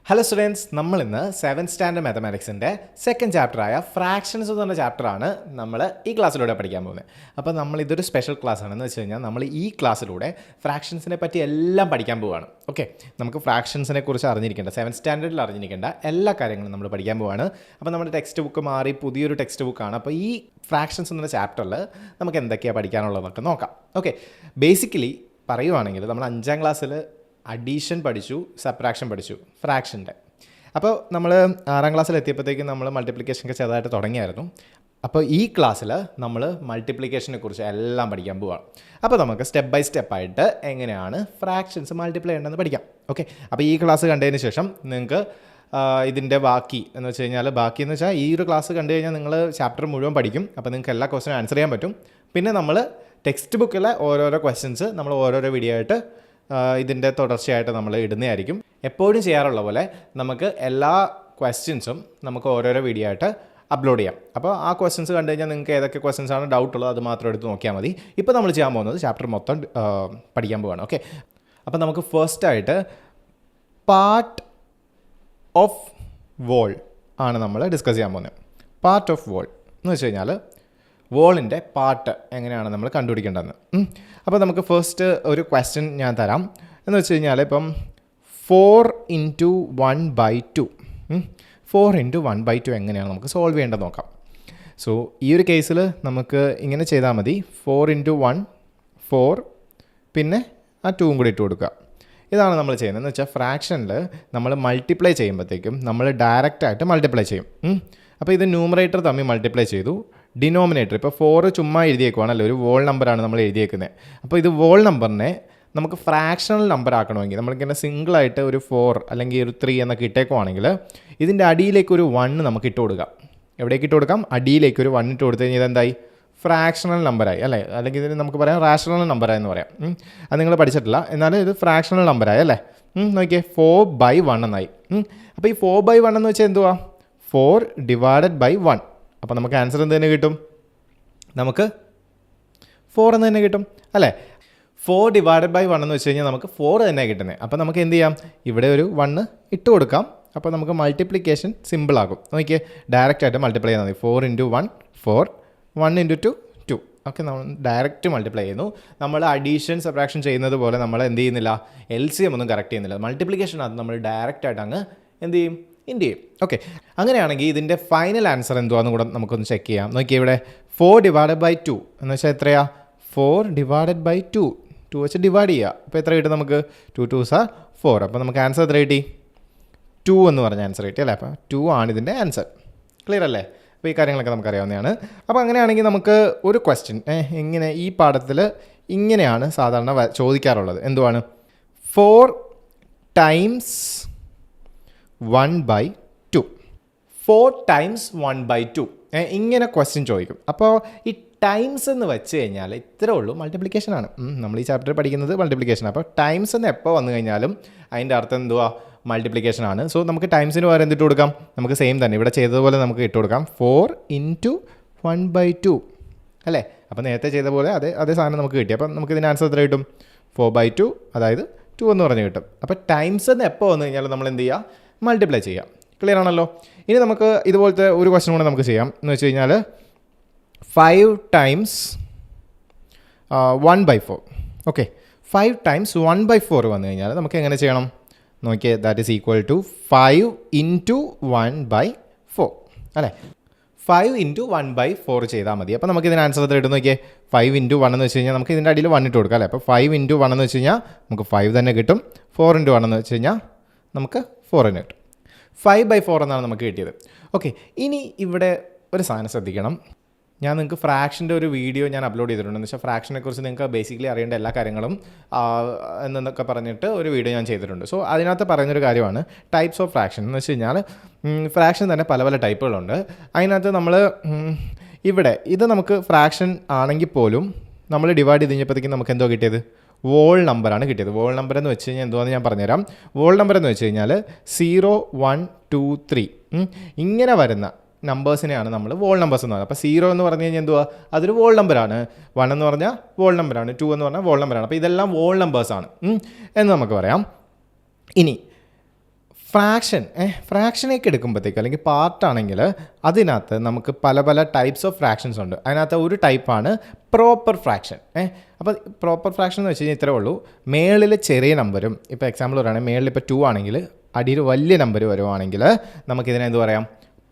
Hello students, നമ്മൾ ഇന്ന് 7th standard മാത്തമാറ്റിക്സിൻ്റെ second ചാപ്റ്ററായ fractions എന്ന് പറഞ്ഞ ചാപ്റ്ററാണ് നമ്മൾ ഈ ക്ലാസ്സിലൂടെ പഠിക്കാൻ പോകുന്നത്. അപ്പോൾ നമ്മൾ ഇതൊരു സ്പെഷ്യൽ ക്ലാസ് ആണെന്ന് വെച്ച് കഴിഞ്ഞാൽ നമ്മൾ ഈ ക്ലാസ്സിലൂടെ ഫ്രാക്ഷൻസിനെ പറ്റി എല്ലാം പഠിക്കാൻ പോവുകയാണ്. ഓക്കെ, നമുക്ക് ഫ്രാക്ഷൻസിനെ കുറിച്ച് അറിഞ്ഞിരിക്കേണ്ട 7th സ്റ്റാൻഡേർഡിൽ അറിഞ്ഞിരിക്കേണ്ട എല്ലാ കാര്യങ്ങളും നമ്മൾ പഠിക്കാൻ പോവുകയാണ്. അപ്പോൾ നമ്മുടെ ടെക്സ്റ്റ് ബുക്ക് മാറി പുതിയൊരു ടെക്സ്റ്റ് ബുക്കാണ്. അപ്പോൾ ഈ ഫ്രാക്ഷൻസ് എന്ന ചാപ്റ്ററിൽ നമുക്ക് എന്തൊക്കെയാണ് പഠിക്കാനുള്ളതൊക്കെ നോക്കാം. ഓക്കെ, ബേസിക്കലി പറയുവാണെങ്കിൽ നമ്മൾ 5ാം ക്ലാസ്സിൽ അഡീഷൻ പഠിച്ചു, സബ്ട്രാക്ഷൻ പഠിച്ചു ഫ്രാക്ഷൻ്റെ. അപ്പോൾ നമ്മൾ 6ാം ക്ലാസ്സിൽ എത്തിയപ്പോഴത്തേക്കും നമ്മൾ മൾട്ടിപ്ലിക്കേഷനൊക്കെ ചെറുതായിട്ട് തുടങ്ങിയായിരുന്നു. അപ്പോൾ ഈ ക്ലാസ്സിൽ നമ്മൾ മൾട്ടിപ്ലിക്കേഷനെ കുറിച്ച് എല്ലാം പഠിക്കാൻ പോവുകയാണ്. അപ്പോൾ നമുക്ക് സ്റ്റെപ്പ് ബൈ സ്റ്റെപ്പായിട്ട് എങ്ങനെയാണ് ഫ്രാക്ഷൻസ് മൾട്ടിപ്ലൈ ചെയ്യേണ്ടതെന്ന് പഠിക്കാം. ഓക്കെ, അപ്പോൾ ഈ ക്ലാസ് കണ്ടതിന് ശേഷം നിങ്ങൾക്ക് ഇതിൻ്റെ ബാക്കി എന്ന് വെച്ച് കഴിഞ്ഞാൽ ബാക്കി എന്ന് വെച്ചാൽ ഈ ഒരു ക്ലാസ് കണ്ടു കഴിഞ്ഞാൽ നിങ്ങൾ ചാപ്റ്റർ മുഴുവൻ പഠിക്കും. അപ്പോൾ നിങ്ങൾക്ക് എല്ലാ ക്വസ്റ്റ്യനും ആൻസർ ചെയ്യാൻ പറ്റും. പിന്നെ നമ്മൾ ടെക്സ്റ്റ് ബുക്കിലെ ഓരോരോ ക്വസ്റ്റ്യൻസ് നമ്മൾ ഓരോരോ വീഡിയോ ആയിട്ട് ഇതിൻ്റെ തുടർച്ചയായിട്ട് നമ്മൾ ഇടുന്നതായിരിക്കും. എപ്പോഴും ചെയ്യാറുള്ള പോലെ നമുക്ക് എല്ലാ ക്വസ്റ്റ്യൻസും നമുക്ക് ഓരോരോ വീഡിയോ ആയിട്ട് അപ്ലോഡ് ചെയ്യാം. അപ്പോൾ ആ ക്വസ്റ്റ്യൻസ് കണ്ടു കഴിഞ്ഞാൽ നിങ്ങൾക്ക് ഏതൊക്കെ ക്വസ്റ്റ്യൻസ് ആണ് ഡൗട്ട് ഉള്ളത് അത് മാത്രം എടുത്ത് നോക്കിയാൽ മതി. ഇപ്പോൾ നമ്മൾ ചെയ്യാൻ പോകുന്നത് ചാപ്റ്റർ മൊത്തം പഠിക്കാൻ പോവുകയാണ്. ഓക്കെ, അപ്പോൾ നമുക്ക് ഫസ്റ്റായിട്ട് പാർട്ട് ഓഫ് വോൾ ആണ് നമ്മൾ ഡിസ്കസ് ചെയ്യാൻ പോകുന്നത്. പാർട്ട് ഓഫ് വോൾ എന്ന് വെച്ച് കഴിഞ്ഞാൽ വോളിൻ്റെ പാർട്ട് എങ്ങനെയാണ് നമ്മൾ കണ്ടുപിടിക്കേണ്ടതെന്ന്. അപ്പോൾ നമുക്ക് ഫസ്റ്റ് ഒരു ക്വസ്റ്റ്യൻ ഞാൻ തരാം. എന്ന് വെച്ച് കഴിഞ്ഞാൽ ഇപ്പം 4 × 1/2 4 × 1/2 എങ്ങനെയാണ് നമുക്ക് സോൾവ് ചെയ്യേണ്ടത് നോക്കാം. സോ ഈ ഒരു കേസിൽ നമുക്ക് ഇങ്ങനെ ചെയ്താൽ മതി. 4 × 1 4, പിന്നെ ആ 2 കൂടി ഇട്ട് കൊടുക്കുക. ഇതാണ് നമ്മൾ ചെയ്യുന്നത്. എന്ന് വെച്ചാൽ ഫ്രാക്ഷനിൽ നമ്മൾ മൾട്ടിപ്ലൈ ചെയ്യുമ്പോഴത്തേക്കും നമ്മൾ ഡയറക്റ്റായിട്ട് മൾട്ടിപ്ലൈ ചെയ്യും. അപ്പോൾ ഇത് ന്യൂമറേറ്റർ തമ്മിൽ മൾട്ടിപ്ലൈ ചെയ്തു, ഡിനോമിനേറ്റർ ഇപ്പോൾ 4 ചുമ്മാ എഴുതിയേക്കുവാണല്ലോ, ഒരു വോൾ നമ്പറാണ് നമ്മൾ എഴുതിയേക്കുന്നത്. അപ്പോൾ ഇത് വോൾ നമ്പറിനെ നമുക്ക് ഫ്രാക്ഷണൽ നമ്പർ ആക്കണമെങ്കിൽ നമ്മളിങ്ങനെ സിംഗിളായിട്ട് ഒരു 4 അല്ലെങ്കിൽ ഒരു 3 എന്നൊക്കെ ഇട്ടേക്കുവാണെങ്കിൽ ഇതിൻ്റെ അടിയിലേക്ക് ഒരു 1 നമുക്ക് ഇട്ട് കൊടുക്കാം. എവിടേക്ക് ഇട്ട് കൊടുക്കാം? അടിയിലേക്ക് ഒരു 1 ഇട്ട് കൊടുത്തു കഴിഞ്ഞാൽ ഇതെന്തായി? ഫ്രാക്ഷണൽ നമ്പറായി അല്ലേ? അല്ലെങ്കിൽ ഇതിന് നമുക്ക് പറയാം റാഷണൽ നമ്പറായി എന്ന് പറയാം. അത് നിങ്ങൾ പഠിച്ചിട്ടില്ല, എന്നാലും ഇത് ഫ്രാക്ഷണൽ നമ്പറായി അല്ലേ? നോക്കിയേ, 4/1 എന്നായി. അപ്പോൾ ഈ 4/1 എന്ന് വെച്ചാൽ എന്തുവാ? 4 / 1. അപ്പോൾ നമുക്ക് ആൻസർ എന്ത് തന്നെ കിട്ടും? നമുക്ക് 4 എന്ന് തന്നെ കിട്ടും അല്ലേ? 4 / 1 എന്ന് വെച്ച് കഴിഞ്ഞാൽ നമുക്ക് 4 തന്നെ കിട്ടുന്നത്. അപ്പോൾ നമുക്ക് എന്ത് ചെയ്യാം? ഇവിടെ ഒരു 1 ഇട്ട് കൊടുക്കാം. അപ്പോൾ നമുക്ക് മൾട്ടിപ്ലിക്കേഷൻ സിമ്പിളാകും. നോക്കിയേ, ഡയറക്റ്റായിട്ട് മൾട്ടിപ്ലൈ ചെയ്താൽ മതി. 4 × 1 4, 1 × 2 2. ഓക്കെ, നമ്മൾ ഡയറക്റ്റ് മൾട്ടിപ്ലൈ ചെയ്യുന്നു. നമ്മൾ അഡീഷൻ സബ്ട്രാക്ഷൻ ചെയ്യുന്നത് പോലെ നമ്മൾ എന്ത് ചെയ്യുന്നില്ല, LCM ഒന്നും കറക്റ്റ് ചെയ്യുന്നില്ല. മൾട്ടിപ്ലിക്കേഷൻ അത് നമ്മൾ ഡയറക്റ്റായിട്ട് അങ്ങ് എന്ത് ചെയ്യും? ഇൻഡ് ചെയ്യും. ഓക്കെ, അങ്ങനെയാണെങ്കിൽ ഇതിൻ്റെ ഫൈനൽ ആൻസർ എന്തുവാന്ന് കൂടെ നമുക്കൊന്ന് ചെക്ക് ചെയ്യാം. നോക്കിയാൽ ഇവിടെ 4 / 2 എന്ന് വെച്ചാൽ എത്രയാ? 4 / 2 2 വെച്ച് ഡിവൈഡ് ചെയ്യുക. അപ്പോൾ എത്ര കിട്ടും നമുക്ക്? 2 2s are 4. അപ്പോൾ നമുക്ക് ആൻസർ എത്ര കിട്ടി? 2 എന്ന് പറഞ്ഞ ആൻസർ കിട്ടി അല്ലേ? അപ്പോൾ 2 ആണ് ഇതിൻ്റെ ആൻസർ. ക്ലിയർ അല്ലേ? അപ്പോൾ ഈ കാര്യങ്ങളൊക്കെ നമുക്കറിയാവുന്നതാണ്. അപ്പോൾ അങ്ങനെയാണെങ്കിൽ നമുക്ക് ഒരു ക്വസ്റ്റ്യൻ ഇങ്ങനെ ഈ പാഠത്തിൽ ഇങ്ങനെയാണ് സാധാരണ ചോദിക്കാറുള്ളത്. എന്തുവാണ്? 4 × 1/2 4 × 1/2 ഇങ്ങനെ ക്വസ്റ്റ്യൻ ചോദിക്കും. അപ്പോൾ ഈ ടൈംസ് എന്ന് വെച്ച് കഴിഞ്ഞാൽ ഇത്രേ ഉള്ളൂ, മൾട്ടിപ്ലിക്കേഷനാണ്. നമ്മൾ ഈ ചാപ്റ്ററിൽ പഠിക്കുന്നത് മൾട്ടിപ്ലിക്കേഷൻ. അപ്പോൾ ടൈംസ് എന്ന് എപ്പോൾ വന്നു കഴിഞ്ഞാലും അതിൻ്റെ അർത്ഥം എന്തുവാ? മൾട്ടിപ്ലിക്കേഷനാണ്. സോ നമുക്ക് ടൈംസിന് പകരം എന്തിട്ട് കൊടുക്കാം? നമുക്ക് സെയിം തന്നെ ഇവിടെ ചെയ്തതുപോലെ നമുക്ക് ഇട്ട് കൊടുക്കാം. 4 × 1/2 അല്ലേ? അപ്പോൾ നേരത്തെ ചെയ്ത പോലെ അതേ സാധനം നമുക്ക് കിട്ടി. അപ്പം നമുക്ക് ഇതിന് ആൻസർ എത്ര കിട്ടും? 4/2, അതായത് 2 എന്ന് പറഞ്ഞ് കിട്ടും. അപ്പോൾ ടൈംസ് എന്ന് എപ്പോൾ വന്നു കഴിഞ്ഞാൽ നമ്മൾ എന്ത് ചെയ്യുക? മൾട്ടിപ്ലൈ ചെയ്യാം. ക്ലിയർ ആണല്ലോ? ഇനി നമുക്ക് ഇതുപോലത്തെ ഒരു ക്വസ്റ്റ്യൻ കൂടെ നമുക്ക് ചെയ്യാം. എന്ന് വെച്ച് കഴിഞ്ഞാൽ 5 × 1/4. ഓക്കെ, 5 × 1/4 വന്നു കഴിഞ്ഞാൽ നമുക്ക് എങ്ങനെ ചെയ്യണം? നോക്കിയേ, ദാറ്റ് ഈസ് ഈക്വൽ ടു 5 × 1/4 അല്ലേ? 5 × 1/4 ചെയ്താൽ മതി. അപ്പോൾ നമുക്ക് ഇതിന് ആൻസർ എത്ര കിട്ടും? നോക്കിയേ, 5 × 1 എന്ന് വെച്ച് കഴിഞ്ഞാൽ നമുക്ക് ഇതിൻ്റെ അടിയിൽ 1 ഇട്ട് കൊടുക്കാം അല്ലേ? അപ്പോൾ 5 × 1 എന്ന് വെച്ച് കഴിഞ്ഞാൽ നമുക്ക് 5 തന്നെ കിട്ടും. 4 × 1 എന്ന് വെച്ച് കഴിഞ്ഞാൽ നമുക്ക് 4 തന്നെ കിട്ടും. 5/4 എന്നാണ് നമുക്ക് കിട്ടിയത്. ഓക്കെ, ഇനി ഇവിടെ ഒരു സാധനം ശ്രദ്ധിക്കണം. ഞാൻ നിങ്ങൾക്ക് ഫ്രാക്ഷൻ്റെ ഒരു വീഡിയോ ഞാൻ അപ്ലോഡ് ചെയ്തിട്ടുണ്ട്. എന്ന് വെച്ചാൽ ഫ്രാക്ഷനെ കുറിച്ച് നിങ്ങൾക്ക് ബേസിക്കലി അറിയേണ്ട എല്ലാ കാര്യങ്ങളും എന്നൊക്കെ പറഞ്ഞിട്ട് ഒരു വീഡിയോ ഞാൻ ചെയ്തിട്ടുണ്ട്. സോ അതിനകത്ത് പറയുന്നൊരു കാര്യമാണ് ടൈപ്സ് ഓഫ് ഫ്രാക്ഷൻ. എന്ന് വെച്ച് കഴിഞ്ഞാൽ ഫ്രാക്ഷൻ തന്നെ പല പല ടൈപ്പുകളുണ്ട്. അതിനകത്ത് നമ്മൾ ഇവിടെ ഇത് നമുക്ക് ഫ്രാക്ഷൻ ആണെങ്കിൽ പോലും നമ്മൾ ഡിവൈഡ് ചെയ്ത് കഴിഞ്ഞപ്പോഴത്തേക്കും നമുക്ക് എന്തോ കിട്ടിയത്? വോൾ നമ്പറാണ് കിട്ടിയത്. വോൾ നമ്പർ എന്ന് വെച്ച് കഴിഞ്ഞാൽ എന്തുവാന്ന് ഞാൻ പറഞ്ഞുതരാം. വോൾ നമ്പർ എന്ന് വെച്ച് കഴിഞ്ഞാൽ 0 1 2 3 ഇങ്ങനെ വരുന്ന നമ്പേഴ്സിനെയാണ് നമ്മൾ വോൾ നമ്പേഴ്സ് എന്ന് പറയുന്നത്. അപ്പോൾ 0 എന്ന് പറഞ്ഞു കഴിഞ്ഞാൽ എന്തുവാ? അതൊരു വോൾ നമ്പറാണ്. 1 എന്ന് പറഞ്ഞാൽ വോൾ നമ്പറാണ്. 2 എന്ന് പറഞ്ഞാൽ വോൾ നമ്പറാണ്. അപ്പോൾ ഇതെല്ലാം വോൾ നമ്പേഴ്സാണ് എന്ന് നമുക്ക് പറയാം. ഇനി ഫ്രാക്ഷനേക്ക് എടുക്കുമ്പോഴത്തേക്ക് അല്ലെങ്കിൽ പാർട്ടാണെങ്കിൽ അതിനകത്ത് നമുക്ക് പല പല ടൈപ്സ് ഓഫ് ഫ്രാക്ഷൻസ് ഉണ്ട്. അതിനകത്ത് ഒരു ടൈപ്പാണ് പ്രോപ്പർ ഫ്രാക്ഷൻ. അപ്പോൾ പ്രോപ്പർ ഫ്രാക്ഷൻ എന്ന് വെച്ച് കഴിഞ്ഞാൽ ഇത്രേ ഉള്ളൂ. മേളിൽ ചെറിയ നമ്പരും, ഇപ്പോൾ എക്സാമ്പിൾ പറയുകയാണെങ്കിൽ മേളിൽ ഇപ്പോൾ 2 ആണെങ്കിൽ അടിയിൽ വലിയ നമ്പർ വരുവാണെങ്കിൽ നമുക്കിതിനെ എന്ത് പറയാം?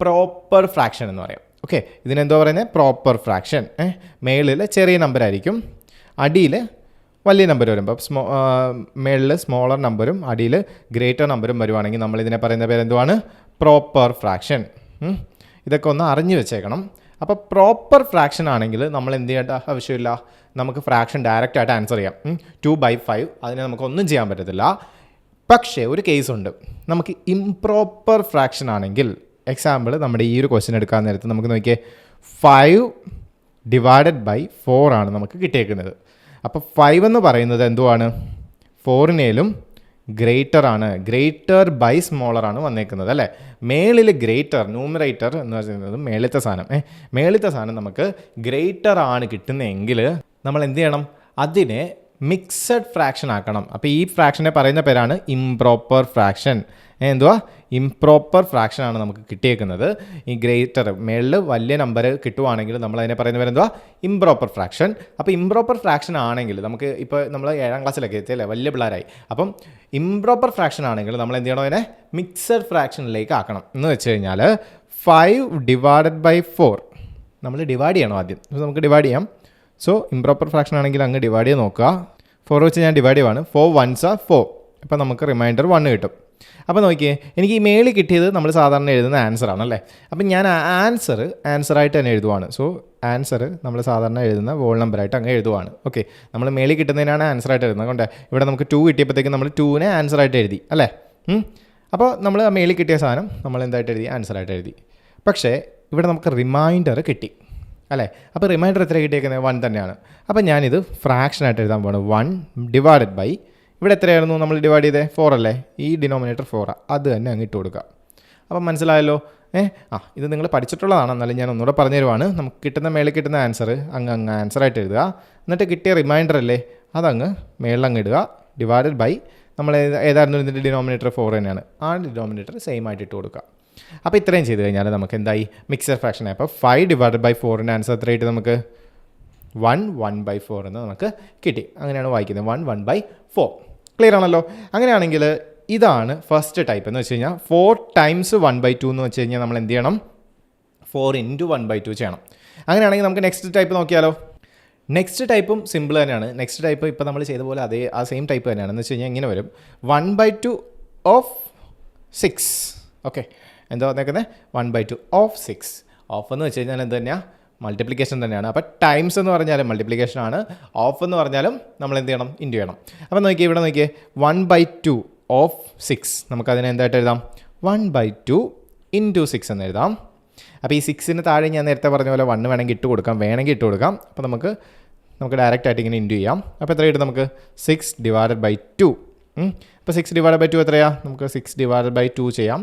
പ്രോപ്പർ ഫ്രാക്ഷൻ എന്ന് പറയാം. ഓക്കെ, ഇതിനെന്തോ പറയുന്നത്? Proper fraction. മേളിൽ ചെറിയ നമ്പറായിരിക്കും, അടിയിൽ വലിയ നമ്പർ വരുമ്പോൾ മേളിൽ സ്മോളർ നമ്പറും അടിയിൽ ഗ്രേറ്റർ നമ്പറും വരുവാണെങ്കിൽ നമ്മൾ ഇതിനെ പറയുന്ന പേരെന്തുവാണ്? Proper fraction. ഇതൊക്കെ ഒന്ന് അറിഞ്ഞു വെച്ചേക്കണം. അപ്പോൾ പ്രോപ്പർ ഫ്രാക്ഷൻ ആണെങ്കിൽ നമ്മൾ എന്ത് ചെയ്യേണ്ട ആവശ്യമില്ല, നമുക്ക് ഫ്രാക്ഷൻ ഡയറക്റ്റ് ആയിട്ട് ആൻസർ ചെയ്യാം. 2/5 അതിനെ നമുക്കൊന്നും ചെയ്യാൻ പറ്റത്തില്ല. പക്ഷേ ഒരു കേസുണ്ട്, നമുക്ക് ഇംപ്രോപ്പർ ഫ്രാക്ഷൻ ആണെങ്കിൽ, എക്സാമ്പിൾ നമ്മുടെ ഈ ഒരു ക്വസ്റ്റ്യൻ എടുക്കാൻ നേരത്ത് നമുക്ക് നോക്കിയേ 5/4 ആണ് നമുക്ക് കിട്ടിയേക്കുന്നത്. അപ്പോൾ 5 എന്ന് പറയുന്നത് എന്തുവാണ്? 4-നേലും ഗ്രേറ്റർ ആണ്, ഗ്രേറ്റർ ബൈ സ്മോളർ ആണ് വന്നേക്കുന്നത് അല്ലേ. മേളിൽ ഗ്രേറ്റർ, ന്യൂമറേറ്റർ എന്ന് പറയുന്നത് മേളിലത്തെ സാധനം. മേളിലത്തെ സാധനം നമുക്ക് ഗ്രേറ്റർ ആണ് കിട്ടുന്നതെങ്കിൽ നമ്മൾ എന്ത് ചെയ്യണം? അതിനെ മിക്സഡ് ഫ്രാക്ഷൻ ആക്കണം. അപ്പോൾ ഈ ഫ്രാക്ഷനെ പറയുന്ന പേരാണ് ഇംപ്രോപ്പർ ഫ്രാക്ഷൻ. എന്തുവാ? ഇംപ്രോപ്പർ ഫ്രാക്ഷൻ ആണ് നമുക്ക് കിട്ടിയേക്കുന്നത്. ഈ ഗ്രേറ്റർ മേളിൽ വലിയ നമ്പർ കിട്ടുവാണെങ്കിൽ നമ്മൾ അതിനെ പറയുന്ന പേരെന്തുവാ? Improper fraction. അപ്പോൾ ഇംപ്രോപ്പർ ഫ്രാക്ഷൻ ആണെങ്കിൽ നമുക്ക് ഇപ്പോൾ നമ്മൾ 7ാം ക്ലാസ്സിലൊക്കെ എത്തിയല്ലേ, വലിയ പിള്ളേരായി. അപ്പം ഇംപ്രോപ്പർ ഫ്രാക്ഷൻ ആണെങ്കിൽ നമ്മൾ എന്ത് ചെയ്യണം? അതിനെ മിക്സഡ് ഫ്രാക്ഷനിലേക്ക് ആക്കണം. എന്ന് വെച്ച് കഴിഞ്ഞാൽ 5/4 നമ്മൾ ഡിവൈഡ് ചെയ്യണം ആദ്യം. നമുക്ക് ഡിവൈഡ് ചെയ്യാം. സോ ഇംപ്രോപ്പർ ഫ്രാക്ഷൻ ആണെങ്കിൽ അങ്ങ് ഡിവൈഡ് ചെയ്ത് നോക്കുക. 4 വെച്ച് ഞാൻ ഡിവൈഡ് ചെയ്യുവാണ്. 4 1s are 4. അപ്പോൾ നമുക്ക് റിമൈൻഡർ 1 കിട്ടും. അപ്പോൾ നോക്കിയേ, എനിക്ക് ഈ മേളിൽ കിട്ടിയത് നമ്മൾ സാധാരണ എഴുതുന്ന ആൻസർ ആണല്ലേ. അപ്പം ഞാൻ ആൻസറായിട്ട് തന്നെ എഴുതുവാണ്. സോ ആൻസർ നമ്മൾ സാധാരണ എഴുതുന്ന വോൾ നമ്പറായിട്ട് അങ്ങ് എഴുതുവാണ്. ഓക്കെ, നമ്മൾ മേളിൽ കിട്ടുന്നതിനാണ് ആൻസറായിട്ട് എഴുതുന്നത്. അതുകൊണ്ട് ഇവിടെ നമുക്ക് 2 കിട്ടിയപ്പോഴത്തേക്കും നമ്മൾ 2-നെ ആൻസറായിട്ട് എഴുതി അല്ലേ. അപ്പോൾ നമ്മൾ ആ മേളിൽ കിട്ടിയ സാധനം നമ്മൾ എന്തായിട്ട് എഴുതി? ആൻസറായിട്ട് എഴുതി. പക്ഷേ ഇവിടെ നമുക്ക് റിമൈൻഡർ കിട്ടി അല്ലേ. അപ്പോൾ റിമൈൻഡർ എത്ര കിട്ടിയേക്കുന്നത്? 1 തന്നെയാണ്. അപ്പോൾ ഞാനിത് ഫ്രാക്ഷനായിട്ട് എഴുതാൻ പോകണം. 1/, ഇവിടെ എത്രയായിരുന്നു നമ്മൾ ഡിവൈഡ് ചെയ്തേ? 4 അല്ലേ. ഈ ഡിനോമിനേറ്റർ 4 അത് തന്നെ അങ്ങ് ഇട്ട് കൊടുക്കുക. അപ്പം മനസ്സിലായല്ലോ. ഇത് നിങ്ങൾ പഠിച്ചിട്ടുള്ളതാണ്, എന്നാലും ഞാൻ ഒന്നുകൂടെ പറഞ്ഞു തരുവാണ്. നമുക്ക് കിട്ടുന്ന മേളിൽ കിട്ടുന്ന ആൻസർ അങ്ങ് ആൻസറായിട്ട് എഴുതുക. എന്നിട്ട് കിട്ടിയ റിമൈൻഡർ അല്ലേ, അതങ്ങ് മേളിലങ്ങ് ഇടുക. ഡിവൈഡഡ് ബൈ നമ്മൾ ഏതായിരുന്നു ഇതിൻ്റെ ഡിനോമിനേറ്റർ? 4 തന്നെയാണ്. ആ ഡിനോമിനേറ്റർ സെയിം ആയിട്ട് ഇട്ട് കൊടുക്കുക. അപ്പോൾ ഇത്രയും ചെയ്ത് കഴിഞ്ഞാൽ നമുക്ക് എന്തായി? Mixed fraction. അപ്പോൾ 5/4ൻ്റെ ആൻസർ എത്ര കിട്ടി നമുക്ക്? 1/4 എന്ന് നമുക്ക് കിട്ടി. അങ്ങനെയാണ് വായിക്കുന്നത്, 1/4. ക്ലിയർ ആണല്ലോ. അങ്ങനെയാണെങ്കിൽ ഇതാണ് ഫസ്റ്റ് ടൈപ്പ് എന്ന് വെച്ച് കഴിഞ്ഞാൽ 4 times 1/2 എന്ന് വെച്ച് കഴിഞ്ഞാൽ നമ്മൾ എന്ത് ചെയ്യണം? 4 × 1/2 ചെയ്യണം. അങ്ങനെയാണെങ്കിൽ നമുക്ക് നെക്സ്റ്റ് ടൈപ്പ് നോക്കിയാലോ. നെക്സ്റ്റ് ടൈപ്പും സിമ്പിൾ തന്നെയാണ്. നെക്സ്റ്റ് ടൈപ്പ് ഇപ്പോൾ നമ്മൾ ചെയ്ത പോലെ ആ സെയിം ടൈപ്പ് തന്നെയാണ്. എന്ന് വെച്ച് കഴിഞ്ഞാൽ ഇങ്ങനെ വരും: 1/2 of 6. ഓക്കെ, എന്താ വന്നേക്കുന്നത്? 1/2 of 6. ഓഫ് എന്ന് വെച്ച് കഴിഞ്ഞാൽ എന്ത് തന്നെയാണ്? മൾട്ടിപ്ലിക്കേഷൻ തന്നെയാണ്. അപ്പോൾ ടൈംസ് എന്ന് പറഞ്ഞാലും മൾട്ടിപ്ലിക്കേഷൻ ആണ്, ഓഫ് എന്ന് പറഞ്ഞാലും നമ്മൾ എന്ത് ചെയ്യണം? ഇൻറ്റു ചെയ്യണം. അപ്പോൾ നോക്കിയേ, ഇവിടെ നോക്കിയേ 1/2 of 6. നമുക്കതിനെ എന്തായിട്ട് എഴുതാം? 1/2 × 6 എന്ന് എഴുതാം. അപ്പോൾ ഈ 6-ന് താഴെ ഞാൻ നേരത്തെ പറഞ്ഞ പോലെ 1 വേണമെങ്കിൽ ഇട്ട് കൊടുക്കാം. അപ്പോൾ നമുക്ക് ഡയറക്റ്റ് ആയിട്ട് ഇങ്ങനെ ഇൻറ്റു ചെയ്യാം. അപ്പോൾ എത്ര കിട്ടും നമുക്ക്? 6/2. അപ്പോൾ 6/2 എത്രയാണ്? നമുക്ക് 6/2 ചെയ്യാം.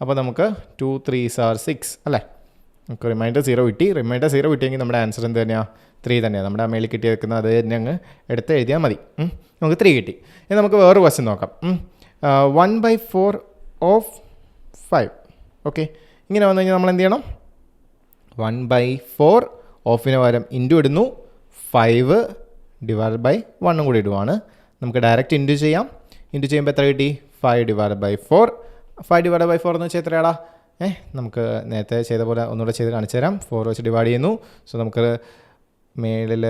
അപ്പോൾ നമുക്ക് 2 3s are 6 അല്ലേ. നമുക്ക് റിമൈൻഡർ 0 കിട്ടി. റിമൈൻഡർ 0 കിട്ടിയെങ്കിൽ നമ്മുടെ ആൻസർ എന്ത് തന്നെയാണ്? 3 തന്നെയാണ്. നമ്മുടെ മേളിൽ കിട്ടി വെക്കുന്നത് അത് തന്നെ അങ്ങ് എടുത്ത് എഴുതിയാൽ മതി. നമുക്ക് 3 കിട്ടി. ഇനി നമുക്ക് വേറൊരു ക്വസ്റ്റ്യൻ നോക്കാം. 1/4 of 5. ഓക്കെ, ഇങ്ങനെ വന്നു കഴിഞ്ഞാൽ നമ്മൾ എന്ത് ചെയ്യണം? 1/4 ഓഫിന് പകരം ഇൻറ്റു ഇടുന്നു, 5/1 കൂടി ഇടുവാണ്. നമുക്ക് ഡയറക്റ്റ് ഇൻറ്റു ചെയ്യാം. ഇൻറ്റു ചെയ്യുമ്പോൾ എത്ര കിട്ടി? 5/4. 5/4 എന്ന് വെച്ചാൽ എത്രയാടാ? നമുക്ക് നേരത്തെ ചെയ്ത പോലെ ഒന്നുകൂടെ ചെയ്ത് കാണിച്ചു തരാം. 4 വെച്ച് ഡിവൈഡ് ചെയ്യുന്നു. സോ നമുക്ക് മേളിൽ